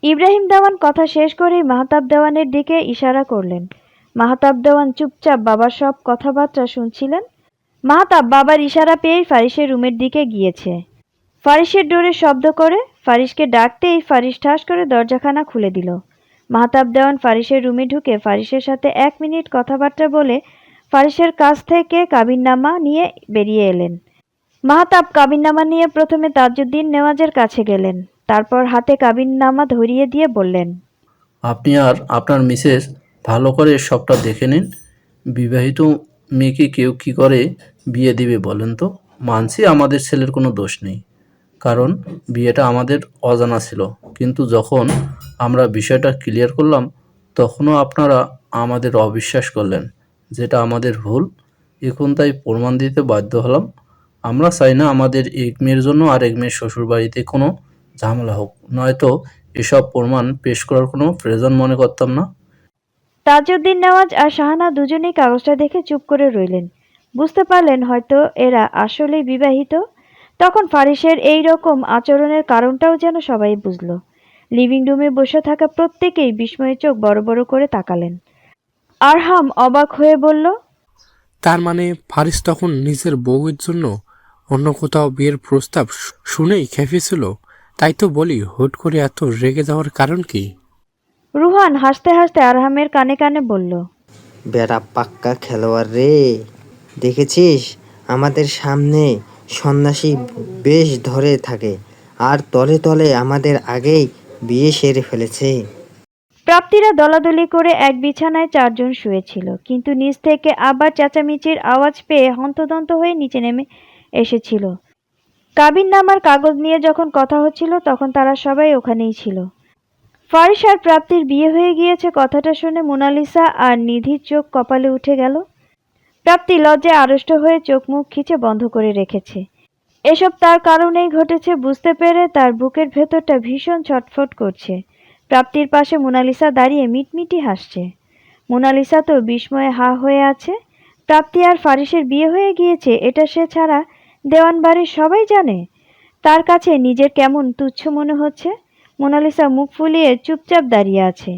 ইব্রাহিম দেওয়ান কথা শেষ করেই মাহতাব দেওয়ানের দিকে ইশারা করলেন। মাহতাব দেওয়ান চুপচাপ বাবার সব কথাবার্তা শুনছিলেন। মাহতাব বাবার ইশারা পেয়েই ফারিসের রুমের দিকে গিয়েছে। ফারিসের ডোরে শব্দ করে ফারিসকে ডাকতেই ফারিস ঠাস করে দরজাখানা খুলে দিল। মাহতাব দেওয়ান ফারিসের রুমে ঢুকে ফারিসের সাথে 1 মিনিট কথাবার্তা বলে ফারিসের কাছ থেকে কাবিননামা নিয়ে বেরিয়ে এলেন। মাহতাব কাবিননামা নিয়ে প্রথমে তাজউদ্দিন নেওয়াজের কাছে গেলেন, তারপর হাতে কাবিননামা ধরিয়ে দিয়ে বললেন, আপনি আর আপনার মিসেস ভালো করে সবটা দেখে নিন। বিবাহিত মেয়েকে কেউ কী করে বিয়ে দিবে বলেন তো? মানছি আমাদের ছেলের কোনো দোষ নেই, কারণ বিয়েটা আমাদের অজানা ছিল, কিন্তু যখন আমরা বিষয়টা ক্লিয়ার করলাম তখনও আপনারা আমাদের অবিশ্বাস করলেন, যেটা আমাদের ভুল। এখন তাই প্রমাণ দিতে বাধ্য হলাম। আমরা চাই না আমাদের এক মেয়ের জন্য আর এক মেয়ের শ্বশুরবাড়িতে কোনো ঝামেলা হোক, নয়তো এসব প্রমাণ পেশ করার কোনো প্রয়োজন মনে করতাম না। তাজউদ্দিন নেওয়াজ আর শাহানা দুজনেই কাগজটা দেখে চুপ করে রইলেন। বুঝতে পারলেন হয়তো এরা আসলেই বিবাহিত। তখন ফারিসের এই রকম আচরণের কারণটাও যেন সবাই বুঝল। লিভিং রুমে বসে থাকা প্রত্যেকেই বিস্ময়ে চোখ বড় বড় করে তাকালেন। আরহাম অবাক হয়ে বলল, তার মানে ফারিস তখন নিজের বউয়ের জন্য অন্য কোথাও বিয়ের প্রস্তাব শুনেই খেপেছিল। তাই তো বলি, হুট করে এত রেগে যাওয়ার কারণ কি? রুহান হাসতে হাসতে আরহামের কানে কানে বলল, বেড়া পাক্কা খেলোয়াড় রে। দেখেছিস, আমাদের সামনে সন্ন্যাসী বেশ ধরে থাকে, আর তলে তলে আমাদের আগেই বিয়ে সেরে ফেলেছে। প্রাপ্তিরা দলাদলি করে এক বিছানায় 4 জন শুয়েছিল, কিন্তু নিচ থেকে আবার চেঁচামেচির আওয়াজ পেয়ে হন্তদন্ত হয়ে নিচে নেমে এসেছিল। কাবিননামার কাগজ নিয়ে যখন কথা হচ্ছিল তখন তারা সবাই ওখানেই ছিল। ফারিস আর প্রাপ্তির বিয়ে হয়ে গিয়েছে কথাটা শুনে মোনালিসা আর নিধির চোখ কপালে উঠে গেল। প্রাপ্তি লজ্জায় আড়ষ্ট হয়ে চোখ মুখ খিচে বন্ধ করে রেখেছে। এসব তার কারণেই ঘটেছে বুঝতে পেরে তার বুকের ভেতরটা ভীষণ ছটফট করছে। প্রাপ্তির পাশে মোনালিসা দাঁড়িয়ে মিটমিটি হাসছে। মোনালিসা তো বিস্ময়ে হা হয়ে আছে। প্রাপ্তি আর ফারিসের বিয়ে হয়ে গিয়েছে, এটা সে ছাড়া দেওয়ান বাড়ির সবাই জানে। তার কাছে নিজের কেমন তুচ্ছ মনে হচ্ছে। মোনালিসা মুখ ফুলিয়ে চুপচাপ দাঁড়িয়ে আছে,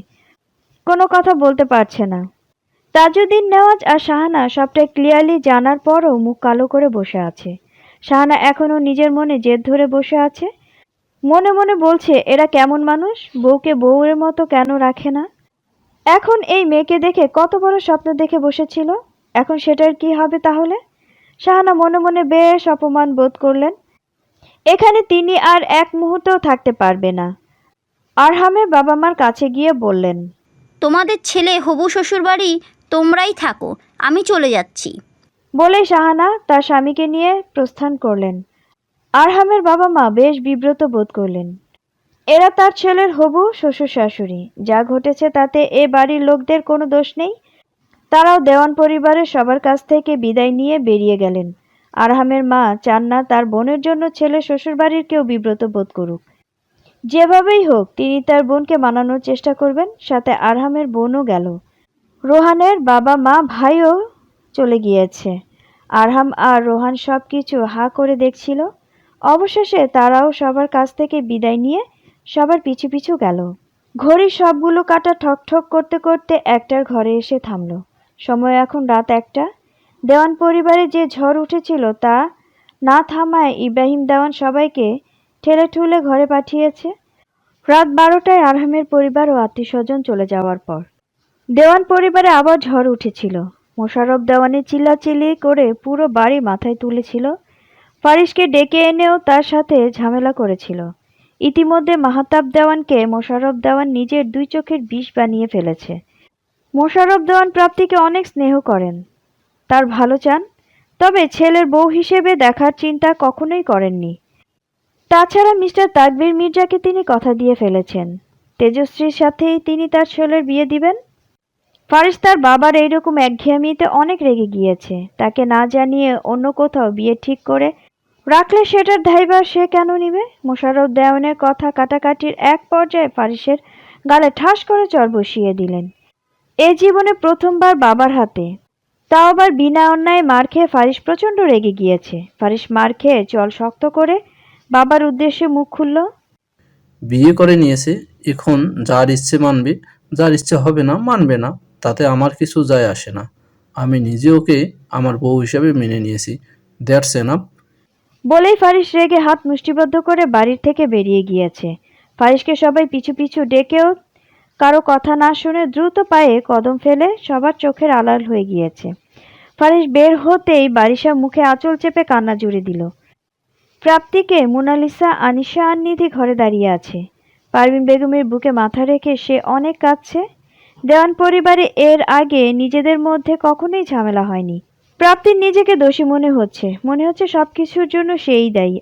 কোনো কথা বলতে পারছে না। তাজউদ্দিন নেওয়াজ আর শাহানা সবটাই ক্লিয়ারলি জানার পরও মুখ কালো করে বসে আছে। শাহানা এখনো নিজের মনে জেদ ধরে বসে আছে। মনে মনে বলছে, এরা কেমন মানুষ, বউকে বউয়ের মতো কেন রাখে না। এখন এই মেয়েকে দেখে কত বড় স্বপ্ন দেখে বসেছিল, এখন সেটার কি হবে তাহলে। শাহানা মনে মনে বেশ অপমান বোধ করলেন। এখানে তিনি আর এক মুহূর্তও থাকতে পারবে না। আরহামের বাবা মার কাছে গিয়ে বললেন, তোমাদের ছেলে হবু শ্বশুরবাড়ি তোমরাই থাকো, আমি চলে যাচ্ছি। বলে শাহানা তার স্বামীকে নিয়ে প্রস্থান করলেন। আরহামের বাবা মা বেশ বিব্রত বোধ করলেন। এরা তার ছেলের হবু শ্বশুর শাশুড়ি, যা ঘটেছে তাতে এ বাড়ির লোকদের কোনো দোষ নেই। তারাও দেওয়ান পরিবারের সবার কাছ থেকে বিদায় নিয়ে বেরিয়ে গেলেন। আরহামের মা চান না তার বোনের জন্য ছেলে শ্বশুরবাড়ির কেউ বিব্রত বোধ করুক। যেভাবেই হোক তিনি তার বোনকে মানানোর চেষ্টা করবেন। সাথে আরহামের বোনও গেল। রোহানের বাবা মা ভাইও চলে গিয়েছে। আরহাম আর রোহান সব কিছু হা করে দেখছিল। অবশেষে তারাও সবার কাছ থেকে বিদায় নিয়ে সবার পিছু পিছু গেল। ঘড়ির সবগুলো কাঁটা ঠক ঠক করতে করতে একটার ঘরে এসে থামল। সময় এখন রাত 1টা। দেওয়ান পরিবারে যে ঝড় উঠেছিল তা না থামায় ইব্রাহিম দেওয়ান সবাইকে ঠেলে ঠুলে ঘরে পাঠিয়েছে। রাত 12টায় আরহামের পরিবার ও আত্মীয়স্বজন চলে যাওয়ার পর দেওয়ান পরিবারে আবার ঝড় উঠেছিল। মোশাররফ দেওয়ানের চিল্লাচিল্লি করে পুরো বাড়ি মাথায় তুলেছিল। ফারিসকে ডেকে এনেও তার সাথে ঝামেলা করেছিল। ইতিমধ্যে মাহতাব দেওয়ানকে মোশাররফ দেওয়ান নিজের 2 চোখের বিষ বানিয়ে ফেলেছে। মোশাররফ দেওয়ান প্রাপ্তিকে অনেক স্নেহ করেন, তার ভালো চান, তবে ছেলের বউ হিসেবে দেখার চিন্তা কখনোই করেননি। তাছাড়া মিস্টার তাকবীর মির্জাকে তিনি কথা দিয়ে ফেলেছেন, তেজশ্রীর সাথেই তিনি তার ছেলের বিয়ে দিবেন। ফারিস তার বাবার এইরকম একঘেয়েমিতে অনেক রেগে গিয়েছে। তাকে না জানিয়ে অন্য কোথাও বিয়ে ঠিক করে রাখলে সেটার দায়ভার সে কেন নিবে। মোশাররফ দেওয়ানের কথা কাটাকাটির এক পর্যায়ে ফারিসের গালে ঠাস করে চড় বসিয়ে দিলেন। এ জীবনে প্রথমবার বাবার হাতে তাও আবার বিনা অন্যায় মার খেয়ে ফারিস প্রচণ্ড রেগে গিয়েছে। ফারিস মার খেয়ে চল শক্ত করে বাবার উদ্দেশ্যে মুখ খুলল। বিয়ে করে নিয়েছে, এখন যার ইচ্ছে মানবে, যার ইচ্ছে হবে না মানবে না, তাতে আমার কিছু যায় আসে না। আমি নিজে ওকে আমার বউ হিসেবে মেনে নিয়েছি, দ্যাটস এনাফ। বলেই ফারিস রেগে হাত মুষ্টিবদ্ধ করে বাড়ির থেকে বেরিয়ে গিয়েছে। ফারিসকে সবাই পিছু পিছু ডেকেও কারো কথা না শুনে দ্রুত পায়ে কদম ফেলে সবার চোখের আড়াল হয়ে গিয়েছে। ফারিস বের হতেই বারিশা মুখে আঁচল চেপে কান্না জুড়ে দিল। প্রাপ্তিকে মোনালিসা, আনিশা আর নিধি ঘরে দাঁড়িয়ে আছে। পারভিন বেগমের বুকে মাথা রেখে সে অনেক কাঁদছে। দেওয়ান পরিবারে এর আগে নিজেদের মধ্যে কখনোই ঝামেলা হয়নি। প্রাপ্তির নিজেকে দোষী মনে হচ্ছে সবকিছুর জন্য সেই দায়ী।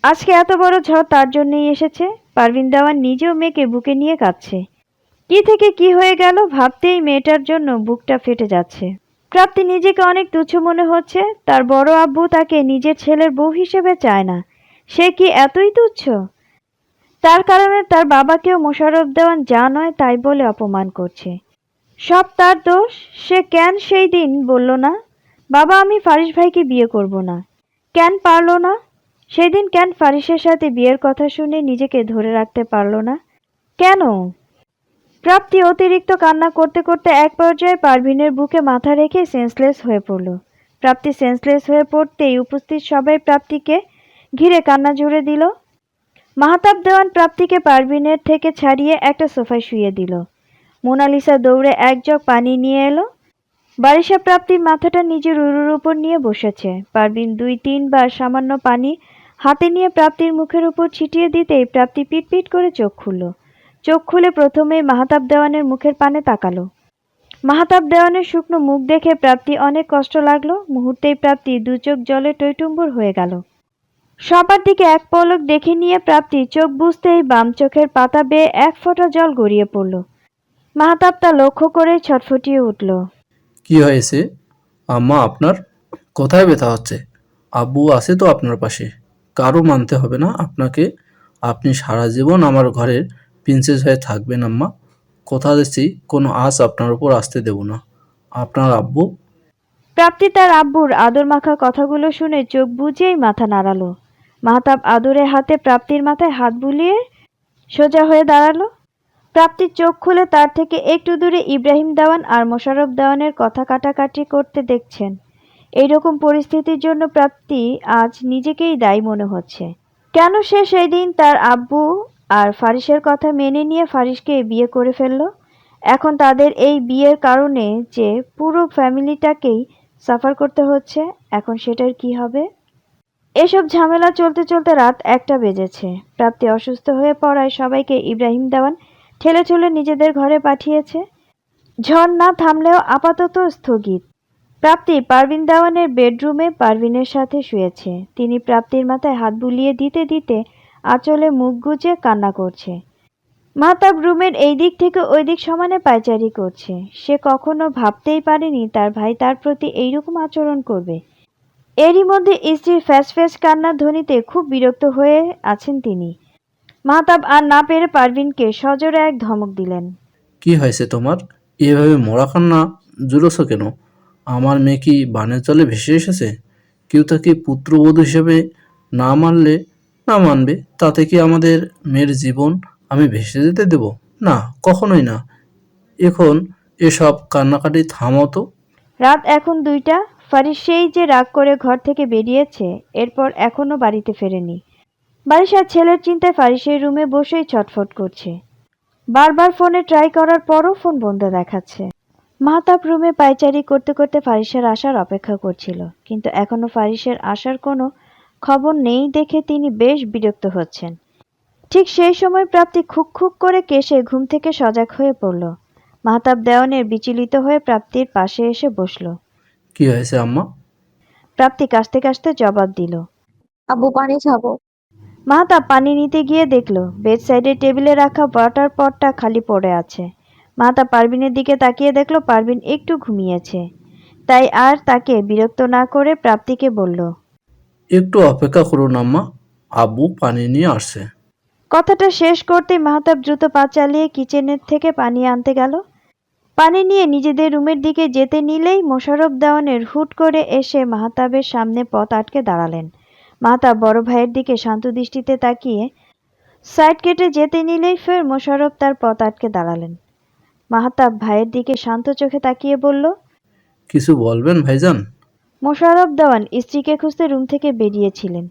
আজকে এত বড় ঝড় তার জন্যই এসেছে। পারভিন দেওয়ান নিজেও মেয়েকে বুকে নিয়ে কাঁদছে। কি থেকে কি হয়ে গেল ভাবতেই মেয়েটার জন্য বুকটা ফেটে যাচ্ছে। প্রাপ্তি নিজেকে অনেক তুচ্ছ মনে হচ্ছে। তার বড় আব্বু তাকে নিজের ছেলের বউ হিসেবে চায় না। সে কি এতই তুচ্ছ? তার কারণে তার বাবাকেও মোশাররফ দেওয়ান যা নয় তাই বলে অপমান করছে। সব তার দোষ। সে কেন সেই দিন বলল না, বাবা আমি ফারিস ভাইকে বিয়ে করব না? কেন পারল না? সেদিন কেন ফারিসের সাথে বিয়ের কথা শুনে নিজেকে ধরে রাখতে পারল না? কেন? প্রাপ্তি অতিরিক্ত কান্না করতে করতে এক পর্যায়ে পারভিনের বুকে মাথা রেখে সেন্সলেস হয়ে পড়ল। প্রাপ্তি সেন্সলেস হয়ে পড়তেই উপস্থিত সবাই প্রাপ্তিকে ঘিরে কান্না জুড়ে দিল। মাহতাব দেওয়ান প্রাপ্তিকে পারভিনের থেকে ছাড়িয়ে একটা সোফায় শুইয়ে দিল। মোনালিসা দৌড়ে এক জগ পানি নিয়ে এলো। বারিশা প্রাপ্তির মাথাটা নিজের উরুর উপর নিয়ে বসেছে। পারভিন ২-৩ বার সামান্য পানি হাতে নিয়ে প্রাপ্তির মুখের উপর ছিটিয়ে দিতেই প্রাপ্তি পিটপিট করে চোখ খুলল। চোখ খুলে প্রথমেই মাহতাব দেওয়ানের মুখের পানে তাকালো। মাহতাব দেওয়ানের শুকনো মুখ দেখে প্রাপ্তি অনেক কষ্ট লাগলো। মুহূর্তেই প্রাপ্তি ২ চোখ জলে টইটুম্বুর হয়ে গেল। সবার দিকে এক পলক দেখে নিয়ে প্রাপ্তি চোখ বুজতেই বাম চোখের পাতা বেয়ে এক ফোঁটা জল গড়িয়ে পড়ল। মাহতাব তা লক্ষ্য করেই ছটফটিয়ে উঠল। কি হয়েছে আম্মা আপনার? কোথায় ব্যথা হচ্ছে? আব্বু আছে তো আপনার পাশে, কারো মানতে হবে না আপনাকে। আপনি সারা জীবন আমার ঘরের প্রিন্সেস হয়ে থাকবেন আম্মা। কথা দিচ্ছি কোনো আঁচ আপনার উপর আসতে দেব না। আপনার আব্বু। প্রাপ্তি তার আব্বুর আদর মাখা কথাগুলো শুনে চোখ বুজেই মাথা নাড়ালো। মাহতাব আদরে হাতে প্রাপ্তির মাথায় হাত বুলিয়ে সোজা হয়ে দাঁড়ালো। প্রাপ্তির চোখ খুলে তার থেকে একটু দূরে ইব্রাহিম দেওয়ান আর মোশাররফ দেওয়ানের কথা কাটাকাটি করতে দেখছেন। এইরকম পরিস্থিতির জন্য প্রাপ্তি আজ নিজেকেই দায়ী মনে হচ্ছে। কেন সে সেই দিন তার আব্বু আর ফারিসের কথা মেনে নিয়ে ফারিসকে বিয়ে করে ফেলল? এখন তাদের এই বিয়ের কারণে যে পুরো ফ্যামিলিটাকেই সাফার করতে হচ্ছে, এখন সেটার কি হবে? এসব ঝামেলা চলতে চলতে রাত ১টা বেজেছে। প্রাপ্তি অসুস্থ হয়ে পড়ায় সবাইকে ইব্রাহিম দেওয়ান ঠেলে ঠেলে নিজেদের ঘরে পাঠিয়েছে। ঝড় না থামলেও আপাতত স্থগিত। প্রাপ্তি পারভিন দেওয়ানের বেডরুমে পারভিনের সাথে শুয়েছে। তিনি প্রাপ্তির মাথায় হাত বুলিয়ে দিতে দিতে আঁচলে মুখ গুজে কান্না করছে। মাহতাব রুমের এই দিক থেকে ওই দিক সমানে পায়চারি করছে। সে কখনো ভাবতেই পারেনি তার ভাই তার প্রতি এইরকম আচরণ করবে। এরই মধ্যে স্ত্রীর ফ্যাস ফ্যাস কান্নার ধ্বনিতে খুব বিরক্ত হয়ে আছেন তিনি। মাহতাব আর না পেরে পারভিনকে সজোরে এক ধমক দিলেন। কি হয়েছে তোমার? এভাবে মরা কান্না জুড়েছ কেন? আমার মেয়ে কি বানের জলে ভেসে এসেছে? কেউ তাকে পুত্রবধূ হিসেবে না মানলে না মানবে, তাতে কি আমাদের মেয়ের জীবন আমি ভেসে যেতে দেব? না, কখনোই না। এখন এসব কান্নাকাটি থামাও তো। রাত এখন ২টা। ফারিস সেই যে রাগ করে ঘর থেকে বেরিয়েছে, এরপর এখনো বাড়িতে ফেরেনি। বারিশার ছেলের চিন্তায় ফারিসের রুমে বসেই ছটফট করছে। বারবার ফোনে ট্রাই করার পরও ফোন বন্ধ দেখাচ্ছে। মাহতাব রুমে পায়চারি করতে করতে ফারিসের আসার অপেক্ষা করছিল, কিন্তু এখনো ফারিসের আসার কোনো খবর নেই দেখে তিনি বেশ বিরক্ত হচ্ছেন। ঠিক সেই সময় প্রাপ্তি খুক খুক করে কেশে ঘুম থেকে সজাগ হয়ে পড়ল। মাহতাব দেওয়ানের বিচলিত হয়ে প্রাপ্তির পাশে এসে বসল। কি হয়েছে আম্মা? প্রাপ্তি কাশতে কাশতে জবাব দিল, আব্বু পানি খাবো। মাহতাব পানি নিতে গিয়ে দেখল বেড সাইডে টেবিলে রাখা ওয়াটার পটটা খালি পড়ে আছে। মাহতাব পারভিনের দিকে তাকিয়ে দেখল পারভিন একটু ঘুমিয়েছে। তাই আর তাকে বিরক্ত না করে প্রাপ্তিকে বলল, একটু অপেক্ষা করুন আম্মা, আব্বু পানি নিয়ে আসছে। কথাটা শেষ করতেই মাহতাব দ্রুত পা চালিয়ে কিচেনের থেকে পানি আনতে গেল। পানি নিয়ে নিজেদের রুমের দিকে যেতে নিলেই মোশাররফ দেওয়ানের হুট করে এসে মাহতাবের সামনে পথ আটকে দাঁড়ালেন। মাহতাব বড় ভাইয়ের দিকে শান্ত দৃষ্টিতে তাকিয়ে সাইড কেটে যেতে নিলেই ফের মোশাররফ তার পথ আটকে দাঁড়ালেন। মাহতাব ভাইয়ের দিকে শান্ত চোখে তাকিয়ে বলল, কিছু বলবেন ভাইজান? মোশাররফ দেওয়ান স্ত্রীকে খুঁজতে রুম থেকে বেরিয়েছিলেন।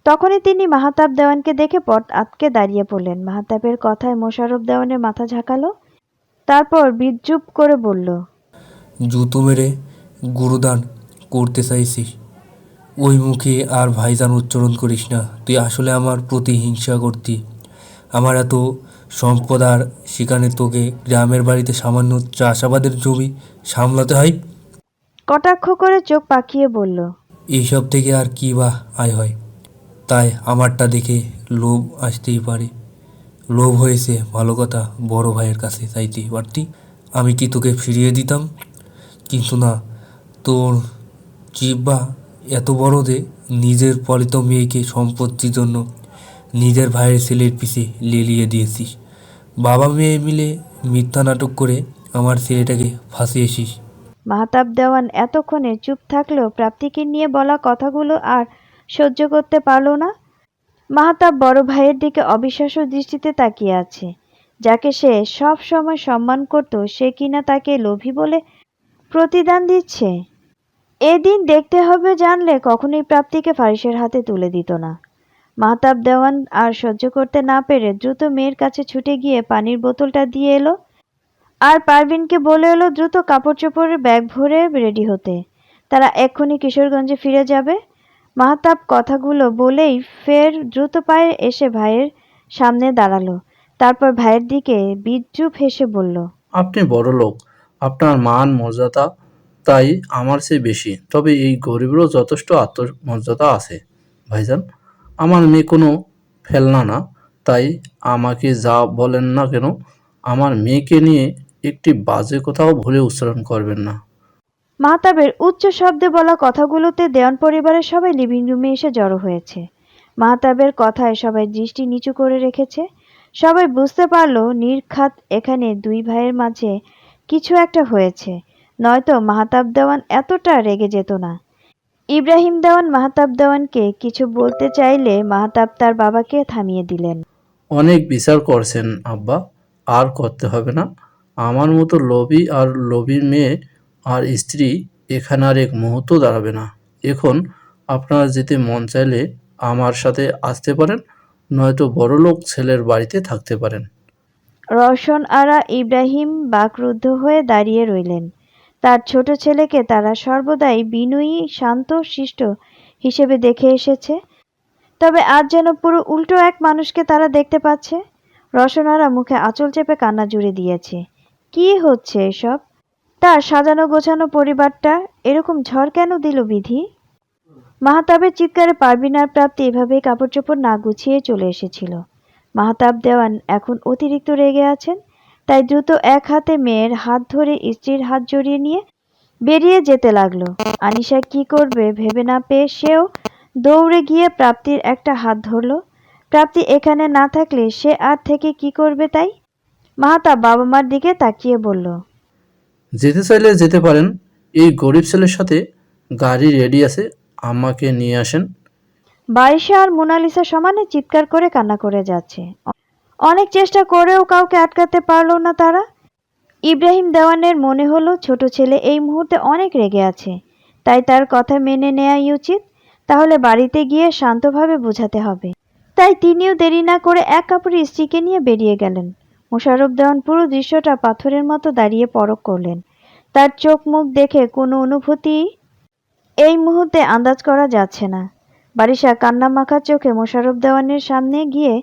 তখনই তিনি মাহতাব দেওয়ানকে দেখে পথ আটকে দাঁড়িয়ে পড়লেন। মাহতাবের কথায় মোশাররফ দেওয়ানের মাথা ঝাঁকালো, তারপর বিদ্রূপ করে বলল, জুতো মেরে গুরুদান করতে চাইছিস? ওই মুখে আর ভাইজান উচ্চারণ করিস না। তুই আসলে আমার প্রতি হিংসা করতি। আমার এত সম্পদ আর সেখানে তোকে গ্রামের বাড়িতে সামান্য চাষাবাদের জমি সামলাতে হয়। কটাক্ষ করে চোখ পাকিয়ে বলল, এইসব থেকে আর কী বা আয় হয়? তাই আমারটা দেখে লোভ আসতেই পারে। লোভ হয়েছে, ভালো কথা, বড় ভাইয়ের কাছে চাইতে পারতি, আমি কি তোকে ফিরিয়ে দিতাম? কিন্তু না, তোর জিহ্বা এত বড় যে নিজের পালিত মেয়েকে সম্পত্তির জন্য নিজের ভাইয়ের ছেলের পিছে লেলিয়ে দিয়েছিস। বাবা মেয়ে মিলে মিথ্যা নাটক করে আমার ছেলেটাকে ফাঁসিয়েছিস। মাহতাব দেওয়ান এতক্ষণে চুপ থাকলেও প্রাপ্তিকে নিয়ে বলা কথাগুলো আর সহ্য করতে পারল না। মাহতাব বড় ভাইয়ের দিকে অবিশ্বাস্য দৃষ্টিতে তাকিয়ে আছে। যাকে সে সব সময় সম্মান করত, সে কিনা তাকে লোভী বলে প্রতিদান দিচ্ছে। এদিন দেখতে হবে জানলে কখনোই প্রাপ্তিকে ফারিসের হাতে তুলে দিত না। মাহতাব দেওয়ান আর সহ্য করতে না পেরে দ্রুত মেয়ের কাছে ছুটে গিয়ে পানির বোতলটা দিয়ে এলো আর পারভিনকে বলে এলো দ্রুত কাপড় চোপড়ের ব্যাগ ভরে রেডি হতে। তারা এক্ষুনি কিশোরগঞ্জে ফিরে যাবে। মাহতাব কথাগুলো বলেই ফের দ্রুত পায়ে এসে ভাইয়ের সামনে দাঁড়ালো। তারপর ভাইয়ের দিকে বিদ্রূপ হেসে বলল, আপনি বড় লোক, আপনার মান মর্যাদা তাই আমার চেয়ে বেশি, তবে এই গরিবেরও যথেষ্ট আত্মমর্যাদা আছে ভাইজান। আমার মেয়ে কোনো ফেলনা না, তাই আমাকে যা বলেন না কেন আমার মেয়েকে নিয়ে একটি বাজে কথাও ভুলে উচ্চারণ করবেন না। মাহতাবের উচ্চ শব্দে বলা কথাগুলোতে দেওয়ান পরিবারের সবাই লিভিং রুমে এসে জড়ো হয়েছে। মাহতাবের কথায় সবাই দৃষ্টি নিচু করে রেখেছে। সবাই বুঝতে পারল নির্ঘাত এখানে দুই ভাইয়ের মাঝে কিছু একটা হয়েছে, নয়তো মাহতাব দেওয়ান এতটা রেগে যেত না। ইব্রাহিম দেওয়ান মাহতাব দেওয়ানকে কিছু বলতে চাইলে মাহতাব তার বাবাকে থামিয়ে দিলেন। অনেক বিচার করছেন আব্বা, আর করতে হবে না। আমার মতো লোভী আর লোভীর মেয়ে আর স্ত্রী এখানে আর এক মুহূর্ত দাঁড়াবে না। এখন আপনারা যেতে মন চাইলে আমার সাথে আসতে পারেন, নয়তো বড়লোক ছেলের বাড়িতে থাকতে পারেন। রওশন আরা ইব্রাহিম বাকরুদ্ধ হয়ে দাঁড়িয়ে রইলেন। তার ছোট ছেলেকে তারা সর্বদাই বিনয়ী, শান্ত, শিষ্ট হিসেবে দেখে এসেছে, তবে আজ যেন পুরো উল্টো এক মানুষকে তারা দেখতে পাচ্ছে। রওশন আরা মুখে আঁচল চেপে কান্না জুড়ে দিয়েছে। কি হচ্ছে এসব? তার সাজানো গোছানো পরিবারটা এরকম ঝড় কেন দিল বিধি? মাহতাবের চিৎকারে পারভিন আর প্রাপ্তি এভাবেই কাপড় চোপড় না গুছিয়ে চলে এসেছিল। মাহতাব দেওয়ান এখন অতিরিক্ত রেগে আছেন, তাই দ্রুত এক হাতে মেয়ের হাত ধরে স্ত্রীর হাত জড়িয়ে নিয়ে বেরিয়ে যেতে লাগলো। আনিশা কি করবে ভেবে না পেয়ে সেও দৌড়ে গিয়ে প্রাপ্তির একটা হাত ধরলো। প্রাপ্তি এখানে না থাকলে সে আর থেকে কি করবে তাই? মাহতাব বাবা মার দিকে তাকিয়ে বলল, যেতে চাইলে যেতে পারেন, এই গরিব ছেলের সাথে গাড়ি রেডি আছে, আমাকে নিয়ে আসেন। বারিশা আর মোনালিসা সমানে চিৎকার করে কান্না করে যাচ্ছে। অনেক চেষ্টা করেও কাউকে আটকাতে পারলো না তারা। ইব্রাহিম দেওয়ানের মনে হলো ছোট ছেলে এই মুহূর্তে অনেক রেগে আছে, তাই তার কথা মেনে নেওয়াই উচিত। তাহলে বাড়িতে গিয়ে শান্তভাবে বোঝাতে হবে। তাই তিনিও দেরি না করে এক কাপড়ে স্ত্রীকে নিয়ে বেরিয়ে গেলেন। মোশাররফ দেওয়ান পুরো দৃশ্যটা পাথরের মতো দাঁড়িয়ে পরখ করলেন। তার চোখ মুখ দেখে কোনো অনুভূতি এই মুহূর্তে আন্দাজ করা যাচ্ছে না। বারিশা কান্না মাখা চোখে মোশাররফ দেওয়ানের সামনে গিয়ে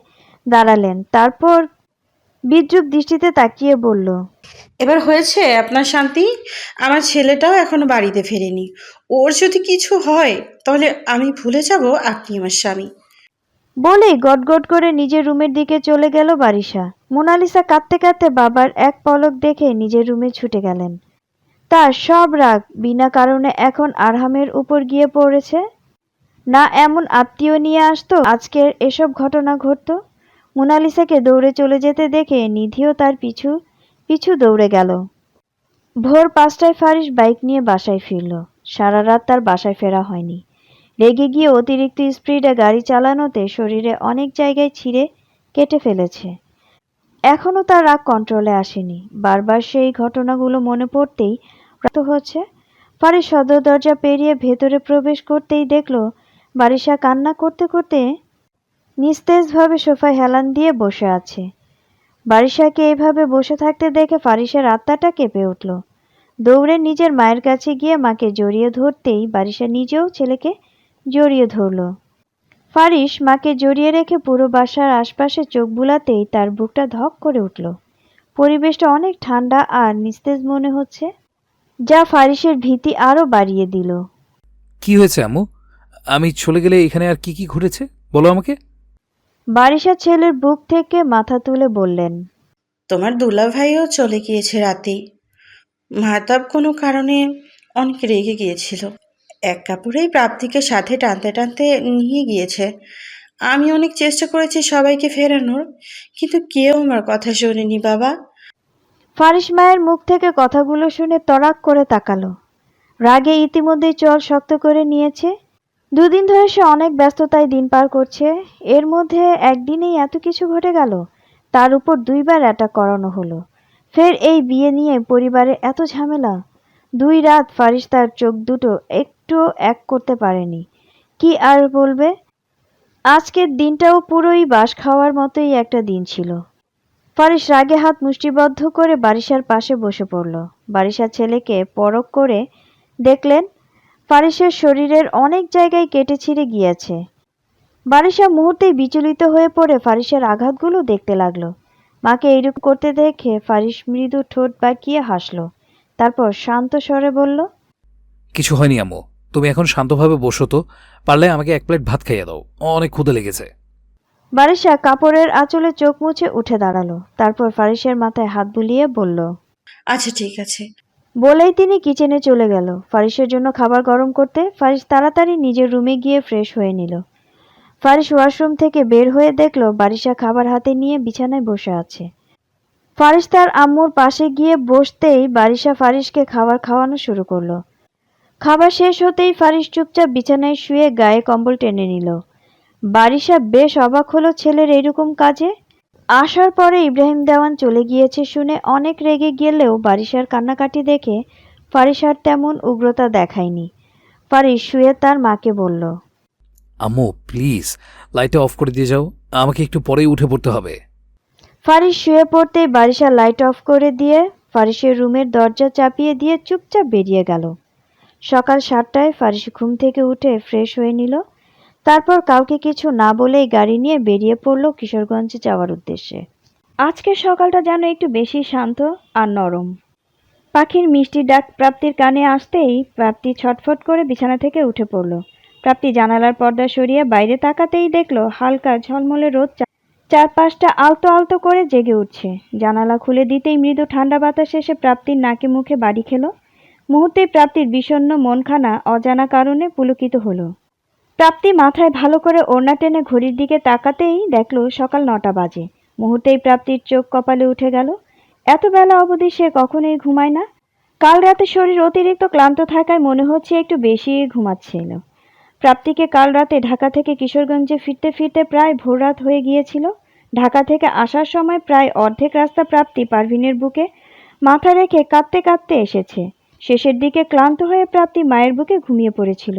দাঁড়ালেন, তারপর বিদ্রূপ দৃষ্টিতে তাকিয়ে বলল, এবার হয়েছে আপনার শান্তি? আমার ছেলেটাও এখনো বাড়িতে ফেরেনি। ওর যদি কিছু হয় তাহলে আমি ভুলে যাব আপনি আমার স্বামী। বলেই গটগট করে নিজের রুমের দিকে চলে গেল বারিশা। মোনালিসা কাঁদতে কাঁদতে বাবার এক পলক দেখে নিজের রুমে ছুটে গেলেন। তার সব রাগ বিনা কারণে এখন আরহামের উপর গিয়ে পড়েছে। না এমন আত্মীয় নিয়ে আসতো আজকের এসব ঘটনা ঘটতো। মোনালিসাকে দৌড়ে চলে যেতে দেখে নিধিও তার পিছু পিছু দৌড়ে গেল। ভোর 5টায় ফারিস বাইক নিয়ে বাসায় ফিরল। সারা রাত তার বাসায় ফেরা হয়নি। রেগে গিয়ে অতিরিক্ত স্পিডে গাড়ি চালানোতে শরীরে অনেক জায়গায় ছিঁড়ে কেটে ফেলেছে। এখনও তার রাগ কন্ট্রোলে আসেনি। বারবার সেই ঘটনাগুলো মনে পড়তেই রাত হচ্ছে। ফারিস সদর দরজা পেরিয়ে ভেতরে প্রবেশ করতেই দেখল বারিশা কান্না করতে করতে নিস্তেজভাবে সোফায় হেলান দিয়ে বসে আছে। বারিশাকে এইভাবে বসে থাকতে দেখে ফারিসের আত্মাটা কেঁপে উঠল। দৌড়ে নিজের মায়ের কাছে গিয়ে মাকে জড়িয়ে ধরতেই বারিশা নিজেও ছেলেকে জড়িয়ে ধরল। ফারিস মাকে জড়িয়ে রেখে পুরো বাসার আশপাশে চোখ বুলাতেই তার বুকটা ধক করে উঠল। পরিবেশটা অনেক ঠান্ডা আর নিস্তেজ মনে হচ্ছে, যা ফারিসের ভীতি আরও বাড়িয়ে দিল। কি হয়েছে আম্মু? আমি চলে গেলে এখানে আর কি কি ঘটেছে বলো আমাকে। বারিশা ছেলের বুক থেকে মাথা তুলে বললেন, তোমার দুলাভাইও চলে গিয়েছে রাতেই। মাহতাব কোনো কারণে অনেক রেগে গিয়েছিল। এক কাপড়েই প্রাপ্তিকে সাথে টানতে টানতে নিয়ে গিয়েছে। আমি অনেক চেষ্টা করেছি সবাইকে ফেরানোর, কিন্তু কেউ আমার কথা শোনেনি বাবা। ফারিস মায়ের মুখ থেকে কথাগুলো শুনে তড়াক করে তাকালো। রাগে ইতিমধ্যেই চল শক্ত করে নিয়েছে। দুদিন ধরে সে অনেক ব্যস্ততায় দিন পার করছে। এর মধ্যে একদিনেই এত কিছু ঘটে গেল। তার উপর 2বার অ্যাটাক করানো হলো। ফের এই বিয়ে নিয়ে পরিবারে এত ঝামেলা। 2 রাত ফারিস তার চোখ দুটো একটু এক করতে পারেনি। কি আর বলবে। আজকের দিনটাও পুরোই বাঁশ খাওয়ার মতোই একটা দিন ছিল। ফারিস রাগে হাত মুষ্টিবদ্ধ করে বারিশার পাশে বসে পড়ল। বারিশা ছেলেকে পরখ করে দেখলেন ফারিসের শরীরের অনেক জায়গায় কেটে ছিঁড়ে গিয়েছে। বারিশা মুহূর্তেই বিচলিত হয়ে পড়ে ফারিসের আঘাতগুলো দেখতে লাগলো। মাকে এইরূপ করতে দেখে ফারিস মৃদু ঠোঁট বাঁকিয়ে হাসল। তারপর শান্ত স্বরে বলল, কিছু হয়নি আম্মু, তুমি এখন শান্তভাবে বসো তো। পারলে আমাকে 1 প্লেট ভাত খাইয়ে দাও, অনেক ক্ষুধা লেগেছে। বারিশা কাপড়ের আঁচলে চোখ মুছে উঠে দাঁড়ালো। তারপর ফারিসের মাথায় হাত বুলিয়ে বলল, আচ্ছা ঠিক আছে। বলেই তিনি কিচেনে চলে গেল ফারিসের জন্য খাবার গরম করতে। ফারিস তাড়াতাড়ি নিজের রুমে গিয়ে ফ্রেশ হয়ে নিল। ফারিস ওয়াশরুম থেকে বের হয়ে দেখল বারিশা খাবার হাতে নিয়ে বিছানায় বসে আছে। ফারিস তার আম্মুর পাশে গিয়ে বসতেই বারিশা ফারিসকে খাবার খাওয়ানো শুরু করলো। খাবার শেষ হতেই ফারিস চুপচাপ বিছানায় শুয়ে গায়ে কম্বল টেনে নিল। বারিশা বেশ অবাক হলো ছেলের এরকম কাজে। আসার পরে ইব্রাহিম দেওয়ান চলে গিয়েছে শুনে অনেক রেগে গেলেও বারিশার কান্নাকাটি দেখে ফারিস আর তেমন উগ্রতা দেখায়নি। ফারিস শুয়ে তার মাকে বলল, আম্মু প্লিজ লাইটটা অফ করে দিয়ে যাও, আমাকে একটু পরেই উঠে পড়তে হবে। ফারিস শুয়ে পড়তেই বারিশা লাইট অফ করে দিয়ে ফারিসের রুমের দরজা চাপিয়ে দিয়ে চুপচাপ বেরিয়ে গেল। সকাল 7টায় ফারিস ঘুম থেকে উঠে ফ্রেশ হয়ে নিল। তারপর কাউকে কিছু না বলেই গাড়ি নিয়ে বেরিয়ে পড়ল কিশোরগঞ্জে যাওয়ার উদ্দেশ্যে। আজকের সকালটা যেন একটু বেশি শান্ত আর নরম। পাখির মিষ্টি ডাক প্রাপ্তির কানে আসতেই প্রাপ্তি ছটফট করে বিছানা থেকে উঠে পড়ল। প্রাপ্তি জানালার পর্দা সরিয়ে বাইরে তাকাতেই দেখল হালকা ঝলমলে রোদ চারপাশটা আলতো আলতো করে জেগে উঠছে। জানালা খুলে দিতেই মৃদু ঠান্ডা বাতাস এসে প্রাপ্তির নাকে মুখে বাড়ি খেল। মুহূর্তেই প্রাপ্তির বিষণ্ণ মনখানা অজানা কারণে পুলকিত হলো। প্রাপ্তি মাথায় ভালো করে ওড়না টেনে ঘড়ির দিকে তাকাতেই দেখল সকাল 9টা বাজে। মুহূর্তেই প্রাপ্তির চোখ কপালে উঠে গেল। এত বেলা অবধি সে কখনোই ঘুমায় না। কাল রাতে শরীর অতিরিক্ত ক্লান্ত থাকায় মনে হচ্ছে একটু বেশি ঘুমাচ্ছিল। প্রাপ্তিকে কাল রাতে ঢাকা থেকে কিশোরগঞ্জে ফিরতে ফিরতে প্রায় ভোররাত হয়ে গিয়েছিল। ঢাকা থেকে আসার সময় প্রায় অর্ধেক রাস্তা প্রাপ্তি পারভিনের বুকে মাথা রেখে কাঁদতে কাঁদতে এসেছে। শেষের দিকে ক্লান্ত হয়ে প্রাপ্তি মায়ের বুকে ঘুমিয়ে পড়েছিল।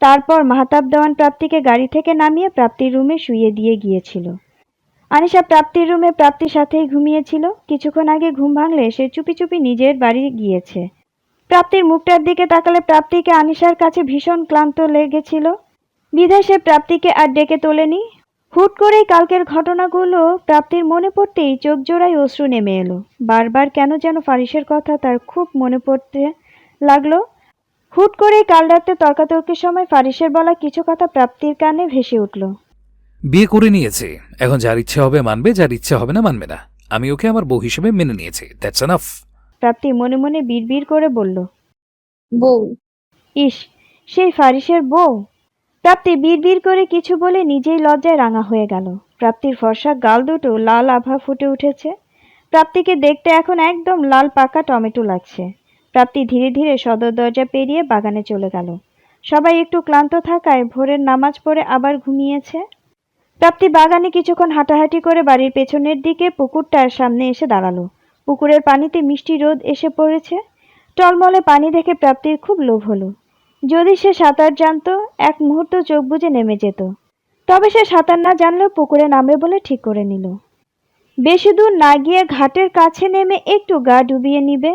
তারপর মাহতাব দেওয়ান প্রাপ্তিকে গাড়ি থেকে নামিয়ে প্রাপ্তির রুমে শুইয়ে দিয়ে গিয়েছিল। আনিশা প্রাপ্তির রুমে প্রাপ্তির সাথেই ঘুমিয়েছিল। কিছুক্ষণ আগে ঘুম ভাঙলে সে চুপি চুপি নিজের বাড়ি গিয়েছে। প্রাপ্তির মুখটার দিকে তাকালে প্রাপ্তিকে আনিশার কাছে ভীষণ ক্লান্ত লেগেছিল। বিধায় সে প্রাপ্তিকে আর ডেকে তোলেনি। হুট করেই কালকের ঘটনাগুলো প্রাপ্তির মনে পড়তেই চোখ জোড়ায় অশ্রু নেমে এলো। বারবার কেন যেন ফারিসের কথা তার খুব মনে পড়তে লাগলো। হুট করেই কাল রাতে তর্কাতর্কির সময় ফারিসের বলা কিছু কথা প্রাপ্তির কানে ভেসে উঠল। বিয়ে করে নিয়েছে, এখন যার ইচ্ছে হবে মানবে, যার ইচ্ছে হবে না মানবে না। আমি ওকে আমার বউ হিসেবে মেনে নিয়েছি, দ্যাটস এনাফ। প্রাপ্তি মনে মনে বিড়বিড় করে বলল, বউ। ইস, সেই ফারিসের বউ। প্রাপ্তি বিড়বিড় করে কিছু বলে নিজেই লজ্জায় রাঙা হয়ে গেল। প্রাপ্তির ফর্সা গাল দুটো লাল আভা ফুটে উঠেছে। প্রাপ্তিকে দেখতে এখন একদম লাল পাকা টমেটো লাগছে। প্রাপ্তি ধীরে ধীরে সদর দরজা পেরিয়ে বাগানে চলে গেল। সবাই একটু ক্লান্ত থাকায় ভোরের নামাজ পড়ে আবার ঘুমিয়েছে। প্রাপ্তি বাগানে কিছুক্ষণ হাঁটাহাঁটি করে বাড়ির পেছনের দিকে পুকুরটার সামনে এসে দাঁড়ালো। পুকুরের পানিতে মিষ্টি রোদ এসে পড়েছে। টলমলে পানি দেখে প্রাপ্তির খুব লোভ হলো। যদি সে সাঁতার জানতো, এক মুহূর্ত চোখ বুজে নেমে যেত। তবে সে সাঁতার না জানলেও পুকুরে নামবে বলে ঠিক করে নিল। বেশি দূর না গিয়ে ঘাটের কাছে নেমে একটু গা ডুবিয়ে নিবে।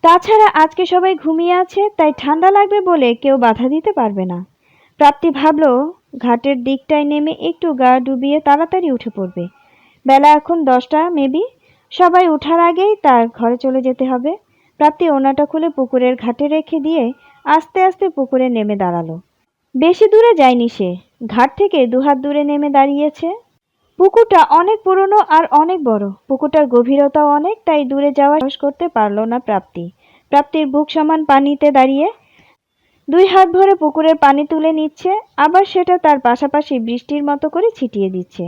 তাছাড়া আজকে সবাই ঘুমিয়ে আছে, তাই ঠান্ডা লাগবে বলে কেউ বাধা দিতে পারবে না। প্রাপ্তি ভাবলো ঘাটের দিকটায় নেমে একটু গা ডুবিয়ে তাড়াতাড়ি উঠে পড়বে। বেলা এখন 10টা মেবি, সবাই ওঠার আগেই তার ঘরে চলে যেতে হবে। প্রাপ্তি ওড়নাটা খুলে পুকুরের ঘাটে রেখে দিয়ে আস্তে আস্তে পুকুরে নেমে দাঁড়ালো। বেশি দূরে যায়নি সে, ঘাট থেকে 2 হাত দূরে নেমে দাঁড়িয়েছে। পুকুরটা অনেক পুরনো আর অনেক বড়। পুকুরটার গভীরতাও অনেক, তাই দূরে যাওয়া সাহস করতে পারল না প্রাপ্তি। প্রাপ্তির বুক সমান পানিতে দাঁড়িয়ে 2 হাত ভরে পুকুরের পানি তুলে নিচ্ছে, আবার সেটা তার পাশাপাশি বৃষ্টির মতো করে ছিটিয়ে দিচ্ছে।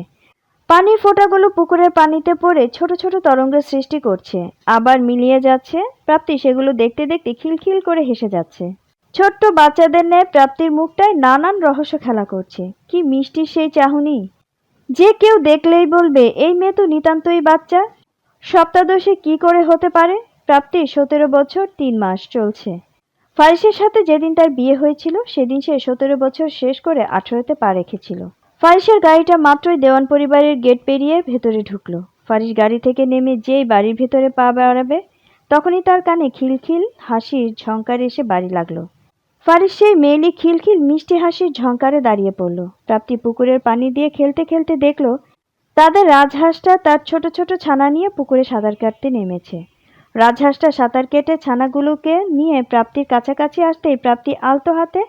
পানির ফোঁটাগুলো পুকুরের পানিতে পড়ে ছোট ছোট তরঙ্গের সৃষ্টি করছে, আবার মিলিয়ে যাচ্ছে। প্রাপ্তি সেগুলো দেখতে দেখতে খিলখিল করে হেসে যাচ্ছে। ছোট্ট বাচ্চাদের ন্যায় প্রাপ্তির মুখটায় নানান রহস্য খেলা করছে। কি মিষ্টি সেই চাহনি! যে কেউ দেখলেই বলবে এই মেয়ে তো নিতান্তই বাচ্চা। সপ্তাদশে কি করে হতে পারে? প্রাপ্তির 17 বছর 3 মাস চলছে। ফারিসের সাথে যেদিন তার বিয়ে হয়েছিল সেদিন সে 17 বছর শেষ করে 18তে পা রেখেছিল। ফারিসের গাড়িটা মাত্রই দেওয়ান পরিবারের গেট পেরিয়ে ভেতরে ঢুকলো। ফারিস গাড়ি থেকে নেমে যেই বাড়ির ভেতরে পা বাড়াবে তখনই তার কানে খিলখিল হাসির ঝংকার এসে বাড়ি লাগলো। ফারিস সেই মেয়েলি খিলখিল মিষ্টি হাসির ঝংকারে দাঁড়িয়ে পড়ল। প্রাপ্তি পুকুরের পানি দিয়ে খেলতে খেলতে দেখলো তাদের রাজহাঁসটা তার ছোট ছোট ছানা নিয়ে পুকুরে সাঁতার কাটতে নেমেছে। রাজহাঁসটা সাঁতার কেটে ছানাগুলোকে নিয়ে প্রাপ্তির কাছাকাছি আসতেই প্রাপ্তি আলতো হাতে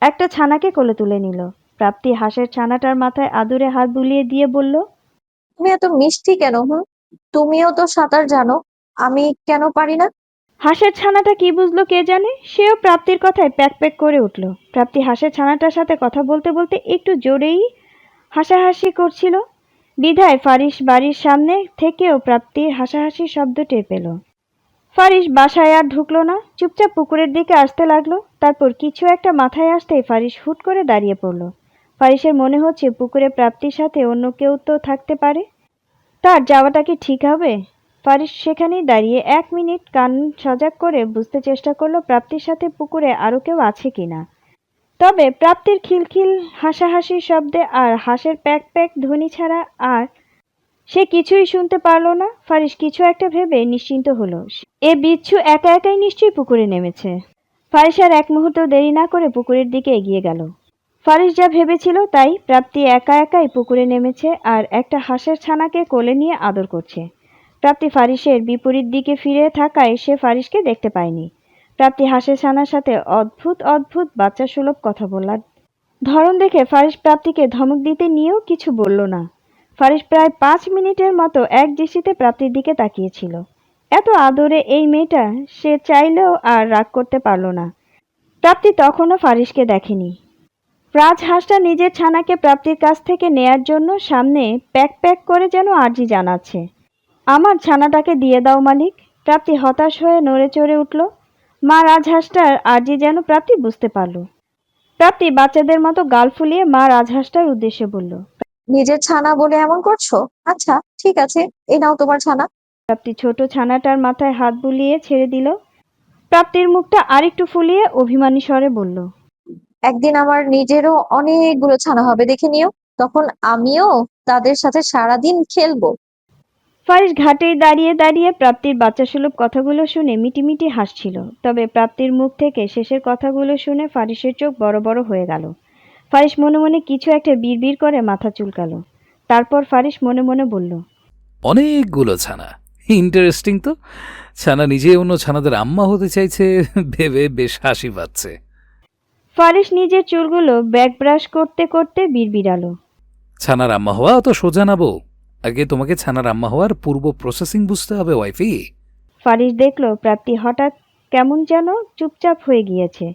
একটা ছানাকে কোলে তুলে নিল। প্রাপ্তি হাঁসের ছানাটার মাথায় আদুরে হাত বুলিয়ে দিয়ে বলল, তুমি এত মিষ্টি কেন? তুমিও তো সাঁতার জানো, আমি কেন পারি না? হাঁসের ছানাটা কি বুঝলো কে জানে, সেও প্রাপ্তির কথায় প্যাক প্যাক করে উঠল। প্রাপ্তি হাঁসের ছানাটার সাথে কথা বলতে বলতে একটু জোরেই হাসাহাসি করছিল, বিধায় ফারিস বাড়ির সামনে থেকেও প্রাপ্তির হাসাহাসির শব্দ টের পেল। ফারিস বাসায় আর ঢুকলো না, চুপচাপ পুকুরের দিকে আসতে লাগলো। তারপর কিছু একটা মাথায় আসতেই ফারিস হুট করে দাঁড়িয়ে পড়ল। ফারিসের মনে হচ্ছে পুকুরে প্রাপ্তির সাথে অন্য কেউ তো থাকতে পারে। তার যাওয়াটা কি ঠিক হবে? ফারিস সেখানেই দাঁড়িয়ে 1 মিনিট কান সজাগ করে বুঝতে চেষ্টা করলো প্রাপ্তির সাথে পুকুরে আরো কেউ আছে কিনা। তবে প্রাপ্তির খিলখিল হাসাহাসির শব্দে আর হাঁসের প্যাক প্যাক ধ্বনি ছাড়া আর সে কিছুই শুনতে পারল না। ফারিস কিছু একটা ভেবে নিশ্চিন্ত হলো, এ বিচ্ছু একা একাই নিশ্চয়ই পুকুরে নেমেছে। ফারিস আর 1 মুহূর্ত দেরি না করে পুকুরের দিকে এগিয়ে গেল। ফারিস যা ভেবেছিল তাই, প্রাপ্তি একা একাই পুকুরে নেমেছে আর একটা হাঁসের ছানাকে কোলে নিয়ে আদর করছে। প্রাপ্তি ফারিসের বিপরীত দিকে ফিরে থাকায় সে ফারিসকে দেখতে পায়নি। প্রাপ্তি হাঁসের ছানার সাথে অদ্ভুত অদ্ভুত বাচ্চা সুলভ কথা বলার ধরন দেখে ফারিস প্রাপ্তিকে ধমক দিতে নিয়েও কিছু বলল না। ফারিস প্রায় 5 মিনিটের মতো এক দৃষ্টিতে প্রাপ্তির দিকে তাকিয়েছিল। এত আদরে এই মেয়েটা সে চাইলেও আর রাগ করতে পারল না। প্রাপ্তি তখনও ফারিসকে দেখেনি। রাজহাঁসটা নিজের ছানাকে প্রাপ্তির কাছ থেকে নেয়ার জন্য সামনে প্যাক প্যাক করে যেন আর্জি জানাচ্ছে, আমার ছানাটাকে দিয়ে দাও মালিক। প্রাপ্তি হতাশ হয়ে নড়ে চড়ে উঠল। মা রাজহাঁসটার আর্জি যেন প্রাপ্তি বুঝতে পারল। প্রাপ্তি বাচ্চাদের মতো গাল ফুলিয়ে মা রাজহাঁসটার উদ্দেশ্যে বলল, নিজের ছানা বলে এমন করছো? আচ্ছা ঠিক আছে, এই নাও তোমার ছানা। প্রাপ্তি ছোট ছানাটার মাথায় হাত বুলিয়ে ছেড়ে দিল। প্রাপ্তির মুখটা আরেকটু ফুলিয়ে অভিমানী স্বরে বলল, একদিন আমার নিজেরও অনেকগুলো ছানা হবে, দেখে নিও। তখন আমিও তাদের সাথে সারাদিন খেলবো। ফারিস ঘাটেই দাঁড়িয়ে দাঁড়িয়ে প্রাপ্তির বাচ্চাসুলভ কথাগুলো শুনে মিটিমিটি হাসছিল। তবে প্রাপ্তির মুখ থেকে শেষের কথাগুলো শুনে ফারিসের চোখ বড় বড় হয়ে গেল। ফারিস মনে মনে কিছু একটা বিড়বিড় করে মাথা চুলকালো। তারপর ফারিস মনে মনে বলল, অনেকগুলো ছানা, ইন্টারেস্টিং তো। ছানা নিজে অন্য ছানাদের আম্মা হতে চাইছে ভেবে বেশ হাসি পাচ্ছে। ফারিস নিজের চুলগুলো ব্যাক ব্রাশ করতে করতে বিড়বিড়ালো, ছানার আম্মা হওয়া অত সোজা না বউ, আগে তোমাকে ছানার আম্মা হওয়ার পূর্ব প্রসেসিং বুঝতে হবে ওয়াইফি। ফারিস দেখল প্রাপ্তি হঠাৎ কেমন যেন চুপচাপ হয়ে গিয়েছে।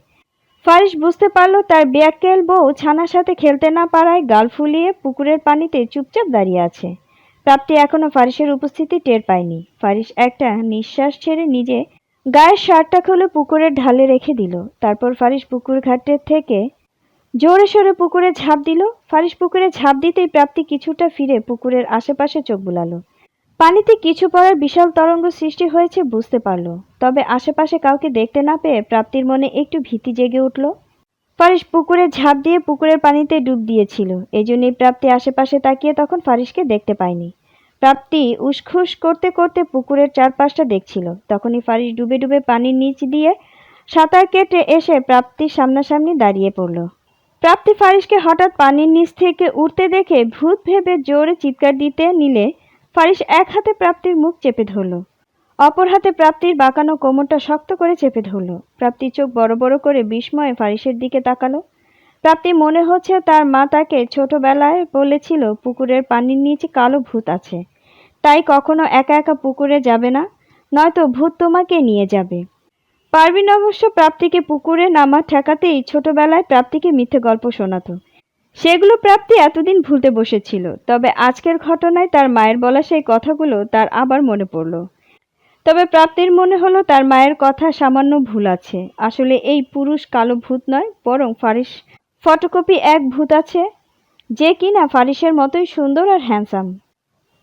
ফারিস বুঝতে পারল তার বেয়াক্কেল বউ ছানার সাথে খেলতে না পারায় গাল ফুলিয়ে পুকুরের পানিতে চুপচাপ দাঁড়িয়ে আছে। প্রাপ্তি এখনো ফারিসের উপস্থিতি টের পায়নি। ফারিস একটা নিঃশ্বাস ছেড়ে নিজে গায়ের শার্টটা খুলে পুকুরের ঢালে রেখে দিল। তারপর ফারিস পুকুর ঘাটের থেকে জোরে সোরে পুকুরে ঝাঁপ দিল। ফারিস পুকুরে ঝাঁপ দিতেই প্রাপ্তি কিছুটা ফিরে পুকুরের আশেপাশে চোখ বুলালো। পানিতে কিছু পড়ার বিশাল তরঙ্গ সৃষ্টি হয়েছে বুঝতে পারল। তবে আশেপাশে কাউকে দেখতে না পেয়ে প্রাপ্তির মনে একটু ভীতি জেগে উঠল। ফারিস পুকুরে ঝাঁপ দিয়ে পুকুরের পানিতে ডুব দিয়েছিল, এজন্যই প্রাপ্তি আশেপাশে তাকিয়ে তখন ফারিসকে দেখতে পায়নি। প্রাপ্তি উসখুস করতে করতে পুকুরের চারপাশটা দেখছিল। তখনই ফারিস ডুবে ডুবে পানির নিচ দিয়ে সাঁতার কেটে এসে প্রাপ্তির সামনাসামনি দাঁড়িয়ে পড়ল। প্রাপ্তি ফারিসকে হঠাৎ পানির নিচ থেকে উঠতে দেখে ভূত ভেবে জোরে চিৎকার দিতে নিলে ফারিস এক হাতে প্রাপ্তির মুখ চেপে ধরল, অপর হাতে প্রাপ্তির বাঁকানো কোমরটা শক্ত করে চেপে ধরল। প্রাপ্তির চোখ বড় বড় করে বিস্ময়ে ফারিসের দিকে তাকালো। প্রাপ্তি মনে হচ্ছে তার মা তাকে ছোটবেলায় বলেছিল পুকুরের পানির নিচে কালো ভূত আছে, তাই কখনো একা একা পুকুরে যাবে না, নয়তো ভূত তোমাকে নিয়ে যাবে। পারভিন অবশ্য প্রাপ্তিকে পুকুরে নামা ঠেকাতেই ছোটবেলায় প্রাপ্তিকে মিথ্যে গল্প শোনাতো। সেগুলো প্রাপ্তি এতদিন ভুলতে বসেছিল, তবে আজকের ঘটনায় তার মায়ের বলা সেই কথাগুলো তার আবার মনে পড়ল। তবে প্রাপ্তির মনে হলো তার মায়ের কথা সামান্য ভুল আছে। আসলে এই পুরুষ কালো ভূত নয়, বরং ফারিস ফটোকপি এক ভূত আছে, যে কিনা ফারিসের মতোই সুন্দর আর হ্যান্ডসাম।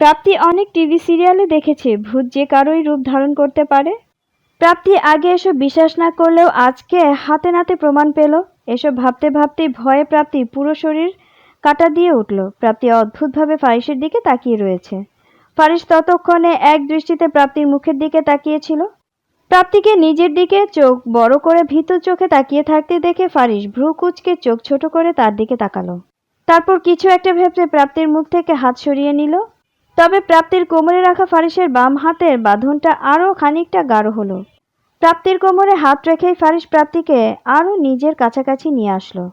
প্রাপ্তি অনেক টিভি সিরিয়ালে দেখেছে ভূত যে কারোই রূপ ধারণ করতে পারে। প্রাপ্তি আগে এসব বিশ্বাস না করলেও আজকে হাতে নাতে প্রমাণ পেল। এসব ভাবতে ভাবতেই ভয়ে প্রাপ্তি পুরো শরীর কাটা দিয়ে উঠল। প্রাপ্তি অদ্ভুতভাবে ফারিসের দিকে তাকিয়ে রয়েছে। ফারিস ততক্ষণে এক দৃষ্টিতে প্রাপ্তির মুখের দিকে তাকিয়েছিল। প্রাপ্তিকে নিজের দিকে চোখ বড় করে ভীতু চোখে তাকিয়ে থাকতে দেখে ফারিস ভ্রু কুঁচকে চোখ ছোট করে তার দিকে তাকালো। তারপর কিছু একটা ভেবে প্রাপ্তির মুখ থেকে হাত সরিয়ে নিল। তবে প্রাপ্তির কোমরে রাখা ফারিসের বাম হাতের বাঁধনটা আরও খানিকটা গাঢ় হলো। প্রাপ্তির কোমরে হাত রেখেই ফারিস প্রাপ্তিকে আরও নিজের কাছাকাছি নিয়ে আসলো।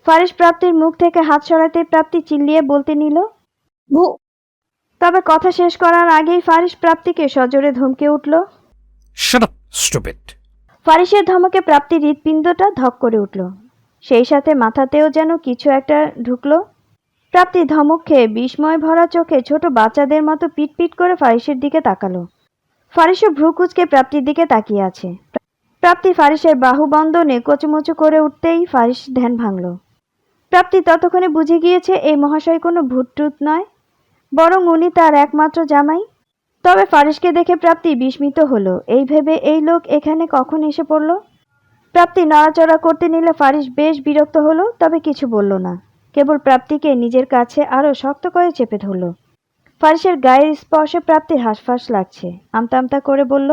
ফারিস প্রাপ্তির মুখ থেকে হাত সরাতে প্রাপ্তি চিল্লিয়ে বলতে নিল, তবে কথা শেষ করার আগেই ফারিস প্রাপ্তিকে সজোরে ধমকে উঠল। Shut up stupid. ফারিসের ধমকে প্রাপ্তির হৃৎপিণ্ডটা ধক করে উঠল, সেই সাথে মাথাতেও যেন কিছু একটা ঢুকলো। প্রাপ্তি ধমক খেয়ে বিস্ময় ভরা চোখে ছোট বাচ্চাদের মতো পিটপিট করে ফারিসের দিকে তাকালো। ফারিসও ভ্রু কুঁচকে প্রাপ্তির দিকে তাকিয়ে আছে। প্রাপ্তি ফারিসের বাহু বন্ধনে কচুমচু করে উঠতেই ফারিস ধ্যান ভাঙল। প্রাপ্তি ততক্ষণে বুঝে গিয়েছে এই মহাশয় কোনো ভূতটুত নয়, বরং উনি তার একমাত্র জামাই। তবে ফারিসকে দেখে প্রাপ্তি বিস্মিত হলো, এই ভেবে এই লোক এখানে কখন এসে পড়ল। প্রাপ্তি নড়াচড়া করতে নিলে ফারিস বেশ বিরক্ত হলো, তবে কিছু বলল না, কেবল প্রাপ্তিকে নিজের কাছে আরও শক্ত করে চেপে ধরল। ফারিসের গায়ের স্পর্শে প্রাপ্তির হাঁসফাঁস লাগছে। আমতা আমতা করে বলল,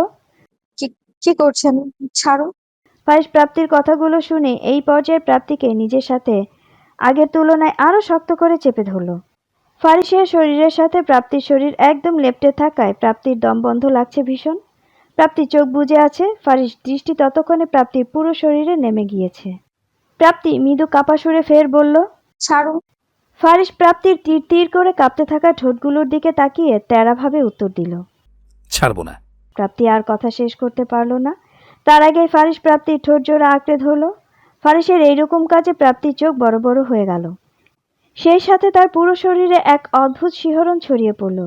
কি করছেন, ছাড়ুন। ফারিস প্রাপ্তির কথাগুলো শুনে এই পর্যায়ে প্রাপ্তিকে নিজের সাথে আগের তুলনায় আরও শক্ত করে চেপে ধরল। ফারিসের শরীরের সাথে প্রাপ্তির শরীর একদম লেপ্টে থাকায় প্রাপ্তির দম বন্ধ লাগছে ভীষণ। প্রাপ্তি চোখ বুজে আছে। ফারিস দৃষ্টি ততক্ষণে প্রাপ্তির পুরো শরীরে নেমে গিয়েছে। প্রাপ্তি মৃদু কাঁপা সুরে ফের বলল, ছাড়ুন। ফারিস প্রাপ্তির তীর তীর করে কাঁপতে থাকা ঠোঁটগুলোর দিকে তাকিয়ে তেড়াভাবে উত্তর দিল। ছাড়বো না। প্রাপ্তি আর কথা শেষ করতে পারল না, তার আগেই ফারিস প্রাপ্তির ঠোঁট জোড়া আঁকড়ে ধরল। ফারিসের এইরকম কাজে প্রাপ্তির চোখ বড় বড় হয়ে গেল, সেই সাথে তার পুরো শরীরে এক অদ্ভুত শিহরণ ছড়িয়ে পড়ল।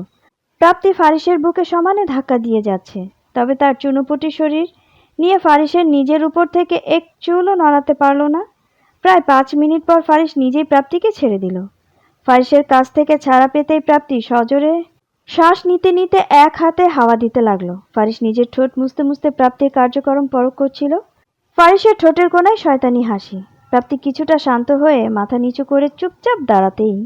প্রাপ্তি ফারিসের বুকে সমানে ধাক্কা দিয়ে যাচ্ছে, তবে তার চুনোপুটি শরীর নিয়ে ফারিসের নিজের উপর থেকে এক চুলও নড়াতে পারল না। প্রায় 5 মিনিট পর ফারিস নিজেই প্রাপ্তিকে ছেড়ে দিল। ফারিসের কাছ থেকে ছাড়া পেতেই প্রাপ্তি সজোরে শ্বাস নিতে নিতে এক হাতে হাওয়া দিতে লাগলো। ফারিস নিজের ঠোঁট মুছতে মুছতে প্রাপ্তির কার্যক্রম পরখ করছিল। ফারিসের ঠোঁটের কোণায় শয়তানি হাসি। প্রাপ্তি কিছুটা শান্ত হয়ে মাথা নিচু করে চুপচাপ দাঁড়াতেই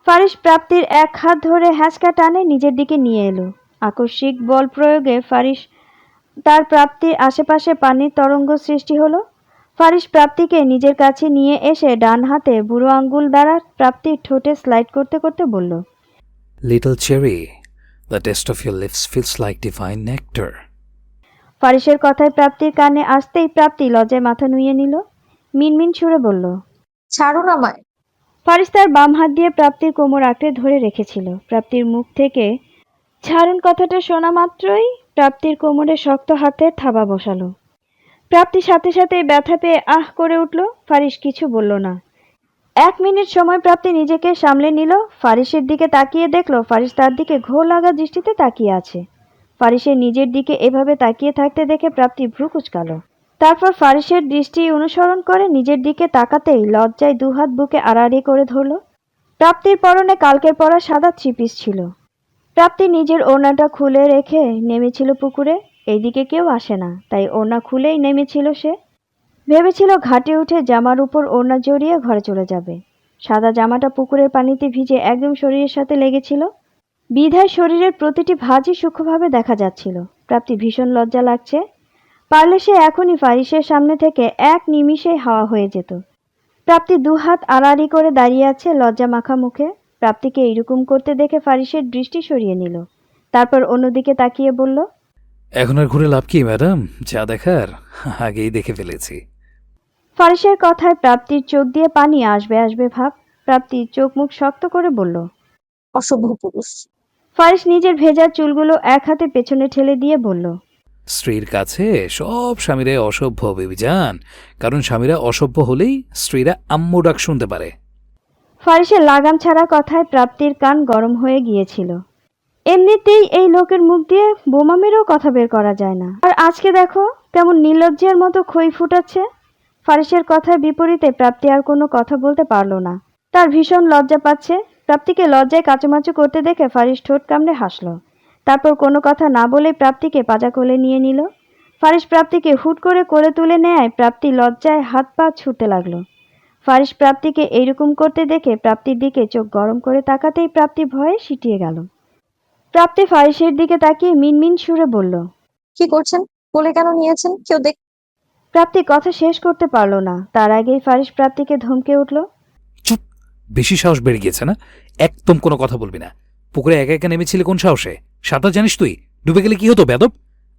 ফারিস প্রাপ্তির এক হাত ধরে হ্যাঁচকা টানে নিজের দিকে নিয়ে এলো। আকস্মিক বল প্রয়োগে ফারিস তার প্রাপ্তির আশেপাশে পানির তরঙ্গ সৃষ্টি হলো। ফারিস প্রাপ্তিকে নিজের কাছে নিয়ে এসে ডান হাতে বুড়ো আঙ্গুল দ্বারা প্রাপ্তির ঠোঁটে স্লাইড করতে করতে বলল, little cherry, the taste of your lips feels like divine nectar. ফারিসের কথায় প্রাপ্তির কানে আসতেই প্রাপ্তি লজ্জায় মাথা নুইয়ে নিল। মিনমিন সুরে বলল, ছাড়ুন আমায়। ফারিস তার বাম হাত দিয়ে প্রাপ্তির কোমর আঁকড়ে ধরে রেখেছিল। প্রাপ্তির মুখ থেকে ছাড়ুন কথাটা শোনা মাত্রই প্রাপ্তির কোমরে শক্ত হাতের থাবা বসালো। প্রাপ্তির সাথে সাথে ব্যথা পেয়ে আহ করে উঠল। ফারিস কিছু বলল না। 1 মিনিট সময় প্রাপ্তি নিজেকে সামলে নিল। ফারিসের দিকে তাকিয়ে দেখলো ফারিস তার দিকে ঘোর লাগা দৃষ্টিতে তাকিয়ে আছে। ফারিসের নিজের দিকে এভাবে তাকিয়ে থাকতে দেখে প্রাপ্তি ভ্রু কুঁচকালো। তারপর ফারিসের দৃষ্টি অনুসরণ করে নিজের দিকে তাকাতেই লজ্জায় দুহাত বুকে আড়াআড়ি করে ধরল। প্রাপ্তির পরনে কালকের পরা সাদা থ্রি পিস ছিল। প্রাপ্তি নিজের ওড়নাটা খুলে রেখে নেমেছিল পুকুরে। এইদিকে কেউ আসে না, তাই ওড়না খুলেই নেমেছিল সে। ভেবেছিল ঘাটে উঠে জামার উপর ওড়না জড়িয়ে ঘরে চলে যাবে। সাদা জামাটা পুকুরের পানিতে ভিজে একদম শরীরের সাথে লেগেছিল, বিধায় শরীরের প্রতিটি ভাঁজই সূক্ষ্মভাবে দেখা যাচ্ছিল। প্রাপ্তি ভীষণ লজ্জা লাগছে। পারলে সে এখনই ফারিসের সামনে থেকে এক নিমিষেই হাওয়া হয়ে যেত। প্রাপ্তি দুহাত আড়াআড়ি করে দাঁড়িয়ে আছে লজ্জা মাখা মুখে। প্রাপ্তিকে এইরকম করতে দেখে ফারিসের দৃষ্টি সরিয়ে নিল। তারপর অন্যদিকে তাকিয়ে বলল, এখন আর ঘুরে লাভ কি ম্যাডাম, যা দেখার আগেই দেখে ফেলেছি। ফারিসের কথায় প্রাপ্তির চোখ দিয়ে পানি আসবে আসবে ভাব। প্রাপ্তি চোখ মুখ শক্ত করে বলল, অসভ্য পুরুষ। ফারিস নিজের ভেজা চুলগুলো এক হাতে পেছনে ঠেলে দিয়ে বলল, স্ত্রীর কাছে সব স্বামীরা অসভ্য বিবিজান, কারণ স্বামীরা অসভ্য হলেই স্ত্রীরা আম্মু ডাক শুনতে পারে। ফারিসের লাগাম ছাড়া কথায় প্রাপ্তির কান গরম হয়ে গিয়েছিল। এমনিতেই এই লোকের মুখ দিয়ে বোমা মেরেও কথা বের করা যায় না, আর আজকে দেখো কেমন নির্লজ্জের মতো খই ফুটাচ্ছে। ফারিসের কথার বিপরীতে প্রাপ্তি আর কোনো কথা বলতে পারল না। তার ভীষণ লজ্জা পাচ্ছে। প্রাপ্তিকে লজ্জায় কাচুমাচু করতে দেখে ফারিস ঠোঁট কামড়ে হাসল। তারপর কোনো কথা না বলে প্রাপ্তিকে পাজা কোলে নিয়ে নিল। ফারিস প্রাপ্তিকে হুট করে কোলে তুলে নেয়। প্রাপ্তি লজ্জায় হাত পা ছুটতে লাগলো। ফারিস প্রাপ্তিকে এইরকম করতে দেখে প্রাপ্তির দিকে চোখ গরম করে তাকাতেই প্রাপ্তি ভয়ে সিটিয়ে গেল। প্রাপ্তি ফারিসের দিকে তাকিয়ে মিনমিন সুরে বলল, কি করছেন? কোলে কেন নিয়েছেন? কেউ দেখ। প্রাপ্তি কথা শেষ করতে পারল না, তার আগেই ফারিস প্রাপ্তিকে ধমকে উঠল, চুপ, বেশি সাহস বেড়ে গিয়েছে না? একদম কোনো কথা বলবি না। পুকুরে একা একা নেমেছিলি কোন সাহসে? সাঁতার জানিস তুই? ডুবে গেলে কি হতো বেদব?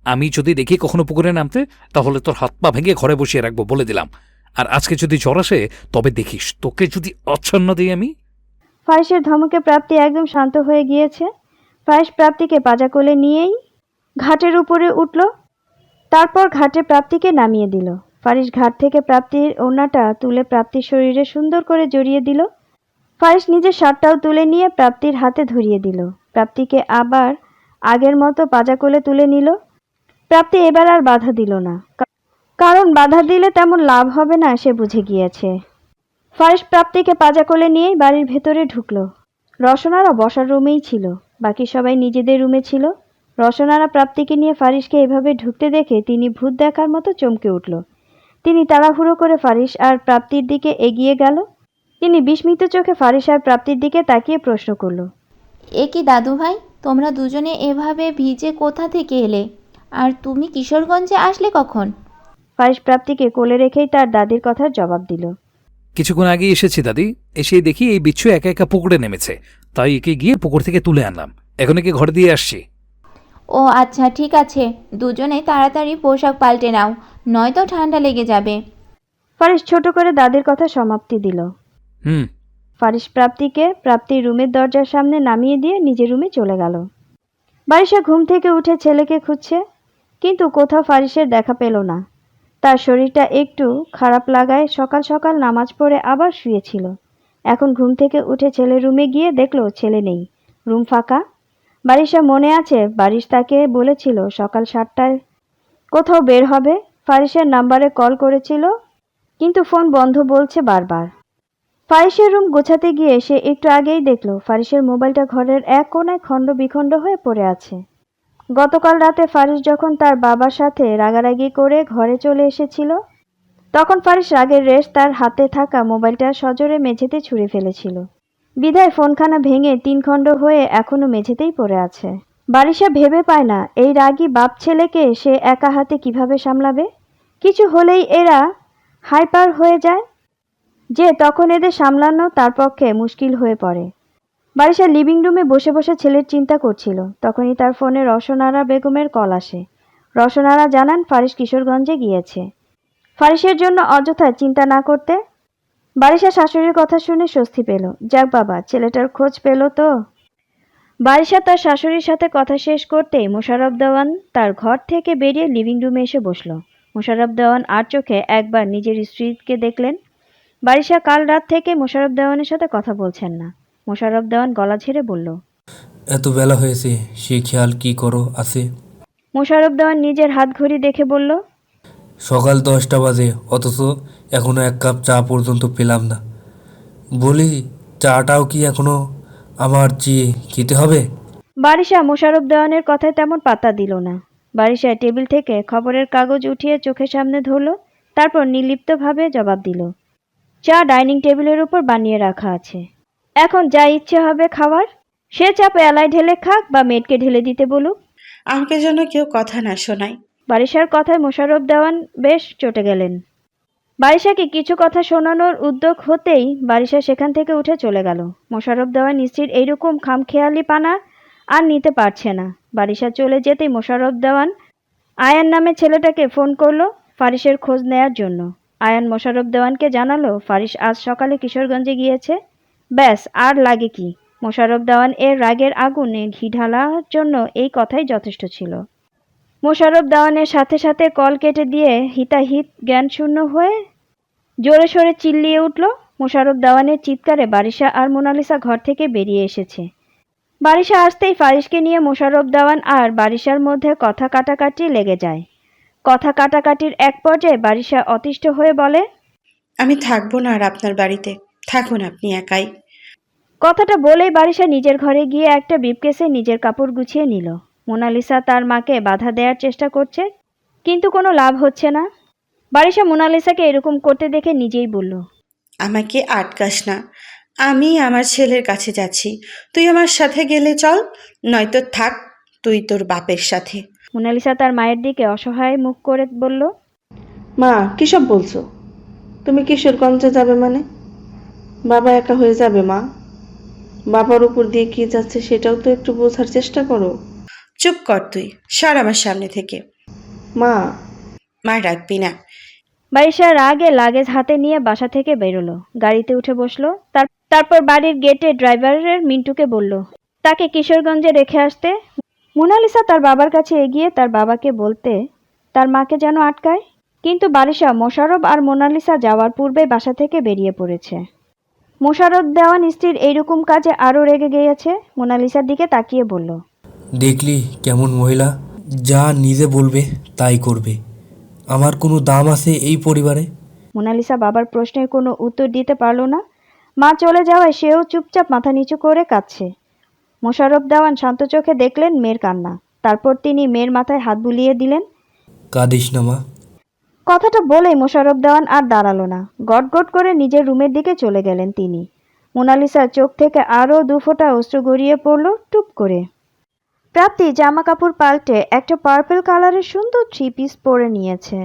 আমি যদি দেখি কখনো পুকুরে নামতে, তাহলে তোর হাত পা ভেঙে ঘরে বসিয়ে রাখবো বলে দিলাম। আর আজকে যদি জ্বর আসে তবে দেখিস তোকে যদি আচ্ছন্ন দিই আমি। ফারিসের ধমকে প্রাপ্তি একদম শান্ত হয়ে গিয়েছে। ফারিস প্রাপ্তিকে পাজা কোলে নিয়েই ঘাটের উপরে উঠল। তারপর ঘাটে প্রাপ্তিকে নামিয়ে দিল। ফারিস ঘাট থেকে প্রাপ্তির ওড়নাটা তুলে প্রাপ্তির শরীরে সুন্দর করে জড়িয়ে দিল। ফারিস নিজের শার্টটাও তুলে নিয়ে প্রাপ্তির হাতে ধরিয়ে দিল। প্রাপ্তিকে আবার আগের মতো পাজা কোলে তুলে নিল। প্রাপ্তি এবার আর বাধা দিল না, কারণ বাধা দিলে তেমন লাভ হবে না সে বুঝে গিয়েছে। ফারিস প্রাপ্তিকে পাজা কোলে নিয়েই বাড়ির ভেতরে ঢুকলো। রসনারা বসার রুমেই ছিল, বাকি সবাই নিজেদের রুমে ছিল। রসনারা প্রাপ্তিকে নিয়ে ফারিসকে এভাবে ঢুকতে দেখে তিনি ভূত দেখার মতো চমকে উঠল। তিনি তাড়াহুড়ো করে ফারিস আর প্রাপ্তির দিকে এগিয়ে গেল। তিনি বিস্মিত চোখে ফারিস আর প্রাপ্তির দিকে তাকিয়ে প্রশ্ন করল, এ কি দাদু ভাই, তোমরা দুজনে এভাবে ভিজে কোথা থেকে এলে? আর তুমি কিশোরগঞ্জে আসলে কখন? ফারিস প্রাপ্তিকে কোলে রেখেই তার দাদির কথার জবাব দিল, কিছুক্ষণ আগে এসেছি দাদি, এসে দেখি এই বিচ্ছু একা একা পুকুরে নেমেছে, তাই একে গিয়ে পুকুর থেকে তুলে আনলাম। এখন একে ঘরে দিয়ে আসছি। ও আচ্ছা, ঠিক আছে, দুজনে তাড়াতাড়ি পোশাক পাল্টে নাও, নয়তো ঠান্ডা লেগে যাবে। ফারিস ছোট করে দাদির কথা সমাপ্তি দিল। হুম। ফারিস প্রাপ্তিকে প্রাপ্তির রুমের দরজার সামনে নামিয়ে দিয়ে নিজের রুমে চলে গেল। বারিশা ঘুম থেকে উঠে ছেলেকে খুঁজছে, কিন্তু কোথাও ফারিসের দেখা পেল না। তার শরীরটা একটু খারাপ লাগায় সকাল সকাল নামাজ পড়ে আবার শুয়েছিল। এখন ঘুম থেকে উঠে ছেলের রুমে গিয়ে দেখলো ছেলে নেই, রুম ফাঁকা। বারিশা মনে আছে বারিশ তাকে বলেছিল সকাল 7টায় কোথাও বের হবে। ফারিসের নাম্বারে কল করেছিল, কিন্তু ফোন বন্ধ বলছে বারবার। ফারিসের রুম গোছাতে গিয়ে সে একটু আগেই দেখলো ফারিসের মোবাইলটা ঘরের এক কোণায় খণ্ড বিখণ্ড হয়ে পড়ে আছে। গতকাল রাতে ফারিস যখন তার বাবার সাথে রাগারাগি করে ঘরে চলে এসেছিল, তখন ফারিস রাগের রেশ তার হাতে থাকা মোবাইলটা সজোরে মেঝেতে ছুঁড়ে ফেলেছিল। বিধায় ফোনখানা ভেঙে 3 খণ্ড হয়ে এখনো মেঝেতেই পড়ে আছে। বারিশা ভেবে পায় না এই রাগী বাপ ছেলেকে সে একা হাতে কিভাবে সামলাবে। কিছু হলেই এরা হাইপার হয়ে যায়, যে তখন এদের সামলানো তার পক্ষে মুশকিল হয়ে পড়ে। বারিশা লিভিং রুমে বসে বসে ছেলের চিন্তা করছিল, তখনই তার ফোনে রসনারা বেগমের কল আসে। রসনারা জানান ফারিস কিশোরগঞ্জে গিয়েছে। ফারিসের জন্য অযথা চিন্তা না করতে। বারিশা শাশুড়ির কথা শুনে স্বস্তি পেল। যাক বাবা, ছেলেটার খোঁজ পেল তো। বারিশা তার শাশুড়ির সাথে কথা শেষ করতেই মোশাররফ দেওয়ান তার ঘর থেকে বেরিয়ে লিভিং রুমে এসে বসল। মোশাররফ দেওয়ান আর চোখে একবার নিজের স্ত্রীকে দেখলেন। বারিশা কাল রাত থেকে মোশাররফ দেওয়ানের সাথে কথা বলছেন না। মোশাররফ দেওয়ান গলা ঝেড়ে বলল, এত বেলা হয়েছে, সে খেয়াল কি করো আছে? মোশাররফ দেওয়ান নিজের হাত ঘড়ি দেখে বলল, সকাল 10টা বাজে, অথচ এখনো 1 কাপ চা পর্যন্ত পেলাম না। বলি, চাটাও কি এখনো আমার চেয়ে খেতে হবে? বারিশা মোশাররফ দেওয়ানের কথায় তেমন পাত্তা দিল না। বারিশা টেবিল থেকে খবরের কাগজ উঠিয়ে চোখের সামনে ধরল, তারপর নির্লিপ্তভাবে জবাব দিল, চা ডাইনিং টেবিলের উপর বানিয়ে রাখা আছে, এখন যা ইচ্ছে হবে খাওয়ার, সে চা পেয়ালায় ঢেলে খাক বা মেয়েটকে ঢেলে দিতে বলুক। আমাকে যেন কেউ কথা না শোনায়। বারিশার কথায় মোশাররফ দেওয়ান বেশ চটে গেলেন। বারিশাকে কিছু কথা শোনানোর উদ্যোগ হতেই বারিশা সেখান থেকে উঠে চলে গেল। মোশাররফ দেওয়ান স্ত্রীর এইরকম খামখেয়ালি পানা আর নিতে পারছে না। বারিশা চলে যেতেই মোশাররফ দেওয়ান আয়ান নামে ছেলেটাকে ফোন করলো ফারিসের খোঁজ নেয়ার জন্য। আয়ান মোশাররফ দেওয়ানকে জানালো ফারিস আজ সকালে কিশোরগঞ্জে গিয়েছে। ব্যাস, আর লাগে কি? মোশাররফ দেওয়ান এর রাগের আগুনে ঘি ঢালার জন্য এই কথাই যথেষ্ট ছিল। মোশাররফ দেওয়ানের সাথে সাথে কল কেটে দিয়ে হিতাহিত জ্ঞানশূন্য হয়ে জোরে সোরে চিল্লিয়ে উঠল। মোশাররফ দেওয়ানের চিৎকারে বারিশা আর মোনালিসা ঘর থেকে বেরিয়ে এসেছে। বারিশা আসতেই ফারিসকে নিয়ে মোশাররফ দেওয়ান আর বারিশার মধ্যে কথা কাটাকাটি লেগে যায়। কথা কাটাকাটির এক পর্যায়ে বারিশা অতিষ্ঠ হয়ে বলে, আমি থাকবো না আর আপনার বাড়িতে, থাকুন আপনি একাই। কথাটা বলেই বারিশা নিজের ঘরে গিয়ে একটা ব্রিফকেসে নিজের কাপড় গুছিয়ে নিল। মোনালিসা তার মাকে বাধা দেওয়ার চেষ্টা করছে, কিন্তু কোনো লাভ হচ্ছে না। বারিশা মোনালিসাকে এরকম করতে দেখে নিজেই বলল, আমাকে আটকাস না, আমি আমার ছেলের কাছে যাচ্ছি, তুই আমার সাথে গেলে চল, নয়তো থাক তুই তোর বাপের সাথে। মোনালিসা তার মায়ের দিকে অসহায় মুখ করে বলল, মা কিসব বলছো? তুমি কিশোরগঞ্জে যাবে মানে? বাবা একা হয়ে যাবে মা। বাবার উপর দিয়ে কি যাচ্ছে সেটাও তো একটু বোঝার চেষ্টা করো। চুপ কর তুই, সর আমার সামনে থেকে। মা মা রাখবি না। বারিশা রাগে লাগেজ হাতে নিয়ে বাসা থেকে বেরোলো, গাড়িতে উঠে বসলো। তারপর বাড়ির গেটে ড্রাইভারের মিন্টুকে বলল তাকে কিশোরগঞ্জে রেখে আসতে। মোনালিসা তার বাবার কাছে এগিয়ে তার বাবাকে বলতে তার মাকে যেন আটকায়, কিন্তু বারিশা মোশাররফ আর মোনালিসা যাওয়ার পূর্বে বাসা থেকে বেরিয়ে পড়েছে। মোশাররফ দেওয়ান স্ত্রীর এইরকম কাজে আরও রেগে গিয়েছে। মোনালিসার দিকে তাকিয়ে বলল, দেখলি কেমন মহিলা, যা নিজে বলবে তাই করবে। আমার কোনো দাম আছে এই পরিবারে? মোনালিসা বাবার প্রশ্নের কোনো উত্তর দিতে পারল না। মা চলে যাওয়ায় সেও চুপচাপ মাথা নিচু করে কাঁদছে। মোশাররফ দেওয়ান শান্ত চোখে দেখলেন মেয়ের কান্না, তারপর তিনি মেয়ের মাথায় হাত বুলিয়ে দিলেন। কাঁদিস না মা। কথাটা বলেই মোশাররফ দেওয়ান আর দাঁড়ালো না, গটগট করে নিজের রুমের দিকে চলে গেলেন তিনি। মোনালিসার চোখ থেকে আরও 2 ফোঁটা অশ্রু গড়িয়ে পড়ল টুপ করে। প্রাপ্তি জামা কাপড় পাল্টে একটা পার্পল কালারের সুন্দর 3 পিস পরে নিয়েছে।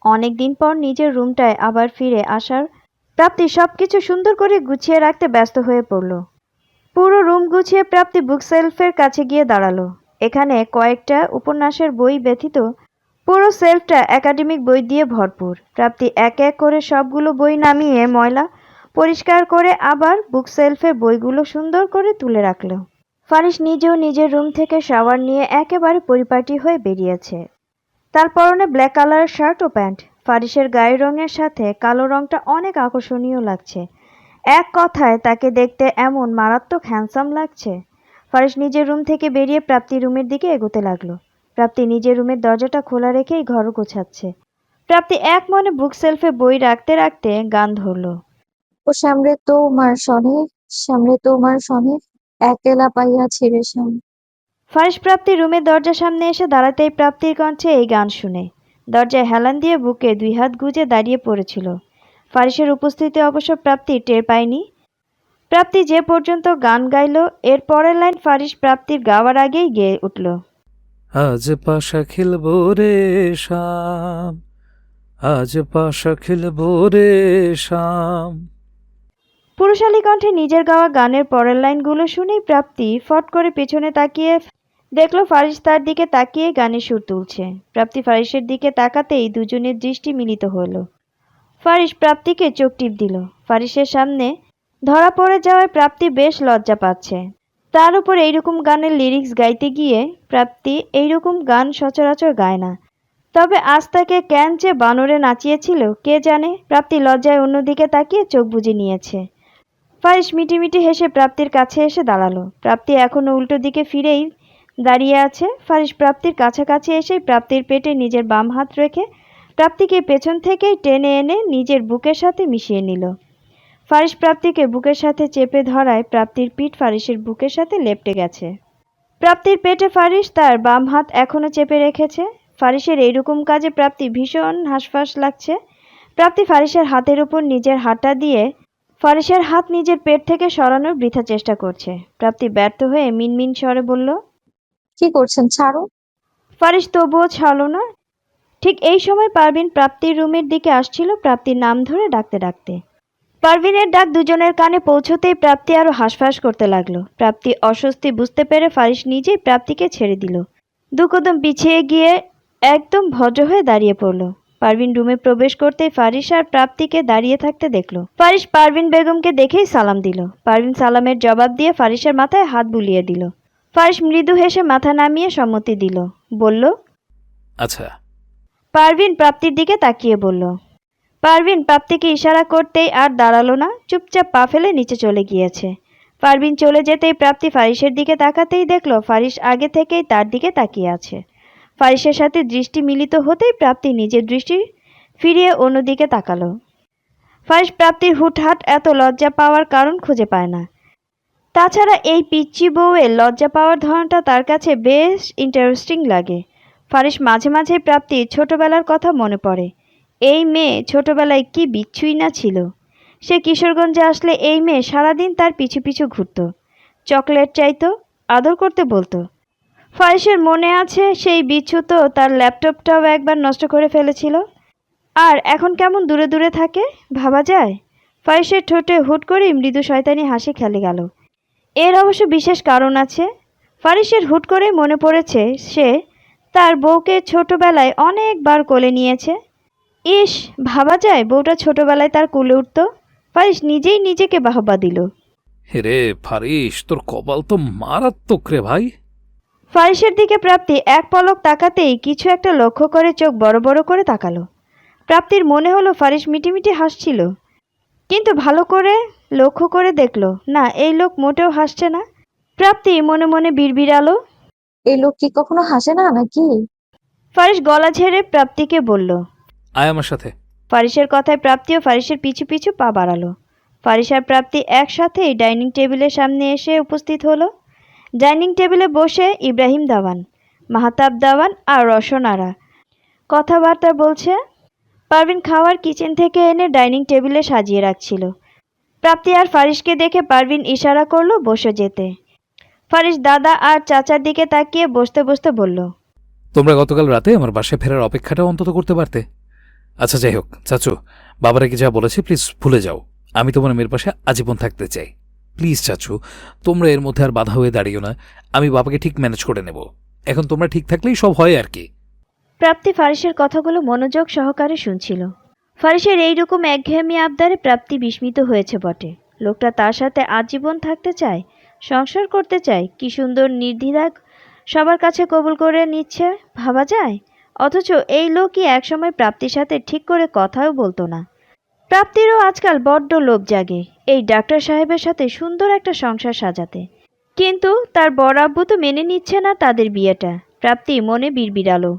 অনেক দিন পর নিজের রুমটায় আবার ফিরে আসার প্রাপ্তি সবকিছু সুন্দর করে গুছিয়ে রাখতে ব্যস্ত হয়ে পড়ল। পুরো রুম গুছিয়ে প্রাপ্তি বুক সেলফের কাছে গিয়ে দাঁড়ালো। এখানে কয়েকটা উপন্যাসের বই ব্যতীত পুরো সেলফটা একাডেমিক বই দিয়ে ভরপুর। প্রাপ্তি এক এক করে সবগুলো বই নামিয়ে ময়লা পরিষ্কার করে আবার বুক সেলফে বইগুলো সুন্দর করে তুলে রাখলো। ফারিস নিজেও নিজের রুম থেকে শাওয়ার নিয়ে একেবারে পরিপাটি হয়ে বেরিয়েছে। তার পরনে ব্ল্যাক কালারের শার্ট ও প্যান্ট। ফারিসের গায়ের রঙের সাথে কালো রঙটা অনেক আকর্ষণীয় লাগছে। এক কথায় তাকে দেখতে এমন মারাত্মক হ্যান্ডসাম লাগছে। ফারিস নিজের রুম থেকে বেরিয়ে প্রাপ্তি রুমের দিকে এগোতে লাগলো। প্রাপ্তি নিজের রুমের দরজাটা খোলা রেখেই ঘর গোছাচ্ছে। প্রাপ্তি এক মনে বুক সেলফে বই রাখতে রাখতে গান ধরলো। ও সামনে তোমার সনে, সামনে তোমার সনে, একলা পাইয়া ছেড়ে সাম। ফারিস প্রাপ্তির রুমের দরজার সামনে এসে দাঁড়াতেই প্রাপ্তির কণ্ঠে এই গান শুনে দরজায় হেলান দিয়ে বুকে 2 হাত গুজে দাঁড়িয়ে পড়েছিল। ফারিসের উপস্থিতি অবশ্য প্রাপ্তি টের পায়নি। প্রাপ্তি যে পর্যন্ত গান গাইল, এর পরের লাইন ফারিস প্রাপ্তির গাওয়ার আগেই গেয়ে উঠল। আজ পাশা খেলবো রে শাম, আজ পাশা খেলবো রে শাম। পুরুষালী কণ্ঠে নিজের গাওয়া গানের পরের লাইনগুলো শুনেই প্রাপ্তি ফট করে পেছনে তাকিয়ে দেখলো ফারিস তার দিকে তাকিয়ে গানের সুর তুলছে। প্রাপ্তি ফারিসের দিকে তাকাতেই দুজনের দৃষ্টি মিলিত হলো। ফারিস প্রাপ্তিকে চোখ টিপ দিল। ফারিসের সামনে ধরা পড়ে যাওয়ায় প্রাপ্তি বেশ লজ্জা পাচ্ছে। তার উপর এইরকম গানের লিরিক্স গাইতে গিয়ে প্রাপ্তি এইরকম গান সচরাচর গায় না। তবে আজ তাকে কেন যে বানরে নাচিয়েছিল কে জানে। প্রাপ্তি লজ্জায় অন্যদিকে তাকিয়ে চোখ বুজে নিয়েছে। ফারিস মিটিমিটি হেসে প্রাপ্তির কাছে এসে দাঁড়ালো। প্রাপ্তি এখনো উল্টো দিকে ফিরেই দাঁড়িয়ে আছে। ফারিস প্রাপ্তির কাছাকাছি এসে প্রাপ্তির পেটে নিজের বাম হাত রেখে প্রাপ্তিকে পেছন থেকেই টেনে এনে নিজের বুকের সাথে মিশিয়ে নিল। ফারিস প্রাপ্তিকে বুকের সাথে চেপে ধরায় প্রাপ্তির পিঠ ফারিসের বুকের সাথে লেপ্টে গেছে। প্রাপ্তির পেটে ফারিস তার বাম হাত এখনো চেপে রেখেছে। ফারিসের এইরকম কাজে প্রাপ্তি ভীষণ হাঁসফাঁস লাগছে। প্রাপ্তি ফারিসের হাতের উপর নিজের হাতটা দিয়ে ফারিসের হাত নিজের পেট থেকে সরানোর বৃথা চেষ্টা করছে। প্রাপ্তি ব্যর্থ হয়ে মিনমিন স্বরে বলল, কি করছেন, ছাড়ো। ফারিস তবুও ছাড়ল না। ঠিক এই সময় পারভিন প্রাপ্তির রুমের দিকে আসছিল প্রাপ্তির নাম ধরে ডাকতে ডাকতে। পারভিনের ডাক দুজনের কানে পৌঁছতেই প্রাপ্তি আরো হাঁসফাঁস করতে লাগলো। প্রাপ্তি অস্বস্তি বুঝতে পেরে ফারিস নিজেই প্রাপ্তিকে ছেড়ে দিল। দু কদম পিছিয়ে গিয়ে একদম ভদ্র হয়ে দাঁড়িয়ে পড়ল। পারভিন রুমে প্রবেশ করতেই ফারিস আর প্রাপ্তিকে দাঁড়িয়ে থাকতে দেখলো। ফারিস পারভিন বেগমকে দেখেই সালাম দিল। পারভিন সালামের জবাব দিয়ে ফারিসের মাথায় হাত বুলিয়ে দিল। ফারিস মৃদু হেসে মাথা নামিয়ে সম্মতি দিল, বলল, আচ্ছা। পারভিন প্রাপ্তির দিকে তাকিয়ে বলল। পারভিন প্রাপ্তিকে ইশারা করতেই আর দাঁড়ালো না, চুপচাপ পা ফেলে নিচে চলে গিয়েছে। পারভিন চলে যেতেই প্রাপ্তি ফারিসের দিকে তাকাতেই দেখলো ফারিস আগে থেকেই তার দিকে তাকিয়ে আছে। ফারিসের সাথে দৃষ্টি মিলিত হতেই প্রাপ্তি নিজের দৃষ্টি ফিরিয়ে অন্যদিকে তাকালো। ফারিস প্রাপ্তির হুটহাট এত লজ্জা পাওয়ার কারণ খুঁজে পায় না। তাছাড়া এই পিচ্চি বউয়ের লজ্জা পাওয়ার ধরনটা তার কাছে বেশ ইন্টারেস্টিং লাগে। ফারিস মাঝে মাঝে প্রাপ্তির ছোটবেলার কথা মনে পড়ে। এই মেয়ে ছোটবেলায় কি বিচ্ছুই না ছিল। সে কিশোরগঞ্জে আসলে এই মেয়ে সারাদিন তার পিছু পিছু ঘুরত, চকলেট চাইতো, আদর করতে বলতো। ফারিসের মনে আছে সেই বিচ্ছু তো তার ল্যাপটপটাও একবার নষ্ট করে ফেলেছিল। আর এখন কেমন দূরে দূরে থাকে ভাবা যায়। ফারিসের ঠোঁটে হুট করে মৃদু শয়তানি হাসি খেলে গেল। এর অবশ্য বিশেষ কারণ আছে। ফারিসের হুট করে মনে পড়েছে সে তার বউকে ছোটবেলায় অনেকবার কোলে নিয়েছে। ইস, ভাবা যায় বউটা ছোটবেলায় তার কোলে উঠত। ফারিস নিজেই নিজেকে বাহবা দিল। হেরে ফারিস, তোর কপাল তো মারাত্মক রে ভাই। ফারিসের দিকে প্রাপ্তি এক পলক তাকাতেই কিছু একটা লক্ষ্য করে চোখ বড় বড় করে তাকালো। প্রাপ্তির মনে হলো ফারিস মিটিমিটি হাসছিল, কিন্তু ভালো করে লক্ষ্য করে দেখলো না, এই লোক মোটেও হাসছে না। প্রাপ্তি মনে মনে বিড়বিড়ালো, এই লোক কি কখনো হাসে না নাকি? ফারিস গলা ঝেড়ে প্রাপ্তিকে বলল, আয় আমার সাথে। ফারিসের কথায় প্রাপ্তিও ফারিসের পিছু পিছু পা বাড়ালো। ফারিস আর প্রাপ্তি একসাথেই ডাইনিং টেবিলের সামনে এসে উপস্থিত হলো। ডাইনিং টেবিলে বসে ইব্রাহিম দাওয়ান, মাহতাব দাওয়ান আর রসনারা কথাবার্তা বলছে। পারভিন খাওয়ার কিচেন থেকে এনে ডাইনিং টেবিলে সাজিয়ে রাখছিল। প্রাপ্তি আর ফারিসকে দেখে পারভিন ইশারা করলো বসে যেতে। ফারিস দাদা আর চাচার দিকে তাকিয়ে বসতে বসতে বলল, তোমরা গতকাল রাতে আমার বাসায় ফেরার অপেক্ষাটা অন্তত করতে পারতে। আচ্ছা যাই হোক, চাচু বাবারা কি যা বলেছে প্লিজ ভুলে যাও। আমি তোমার মেয়ের পাশে আজীবন থাকতে চাই। প্লিজ চাচু, তোমরা এর মধ্যে আর বাধা হয়ে দাঁড়িও না। আমি বাবাকে ঠিক ম্যানেজ করে নেব। এখন তোমরা ঠিক থাকলেই সব হয় আর কি। প্রাপ্তি ফারিসের কথাগুলো মনোযোগ সহকারে শুনছিল। ফারিসের এইরকম একঘেয়েমি আবদারে প্রাপ্তি বিস্মিত হয়েছে বটে। লোকটা তার সাথে আজীবন থাকতে চায়, সংসার করতে চায়, কি সুন্দর নির্দ্বিধায় সবার কাছে কবুল করে নিচ্ছে ভাবা যায়। অথচ এই লোকই একসময় প্রাপ্তির সাথে ঠিক করে কথাও বলতো না। প্রাপ্তিরও আজকাল বড্ড লোভ জাগে এই ডাক্তার সাহেবের সাথে সুন্দর একটা সংসার সাজাতে, কিন্তু তার বড় আব্বু তো মেনে নিচ্ছে না তাদের বিয়েটা। প্রাপ্তি মনে বিড়বিড়ালো,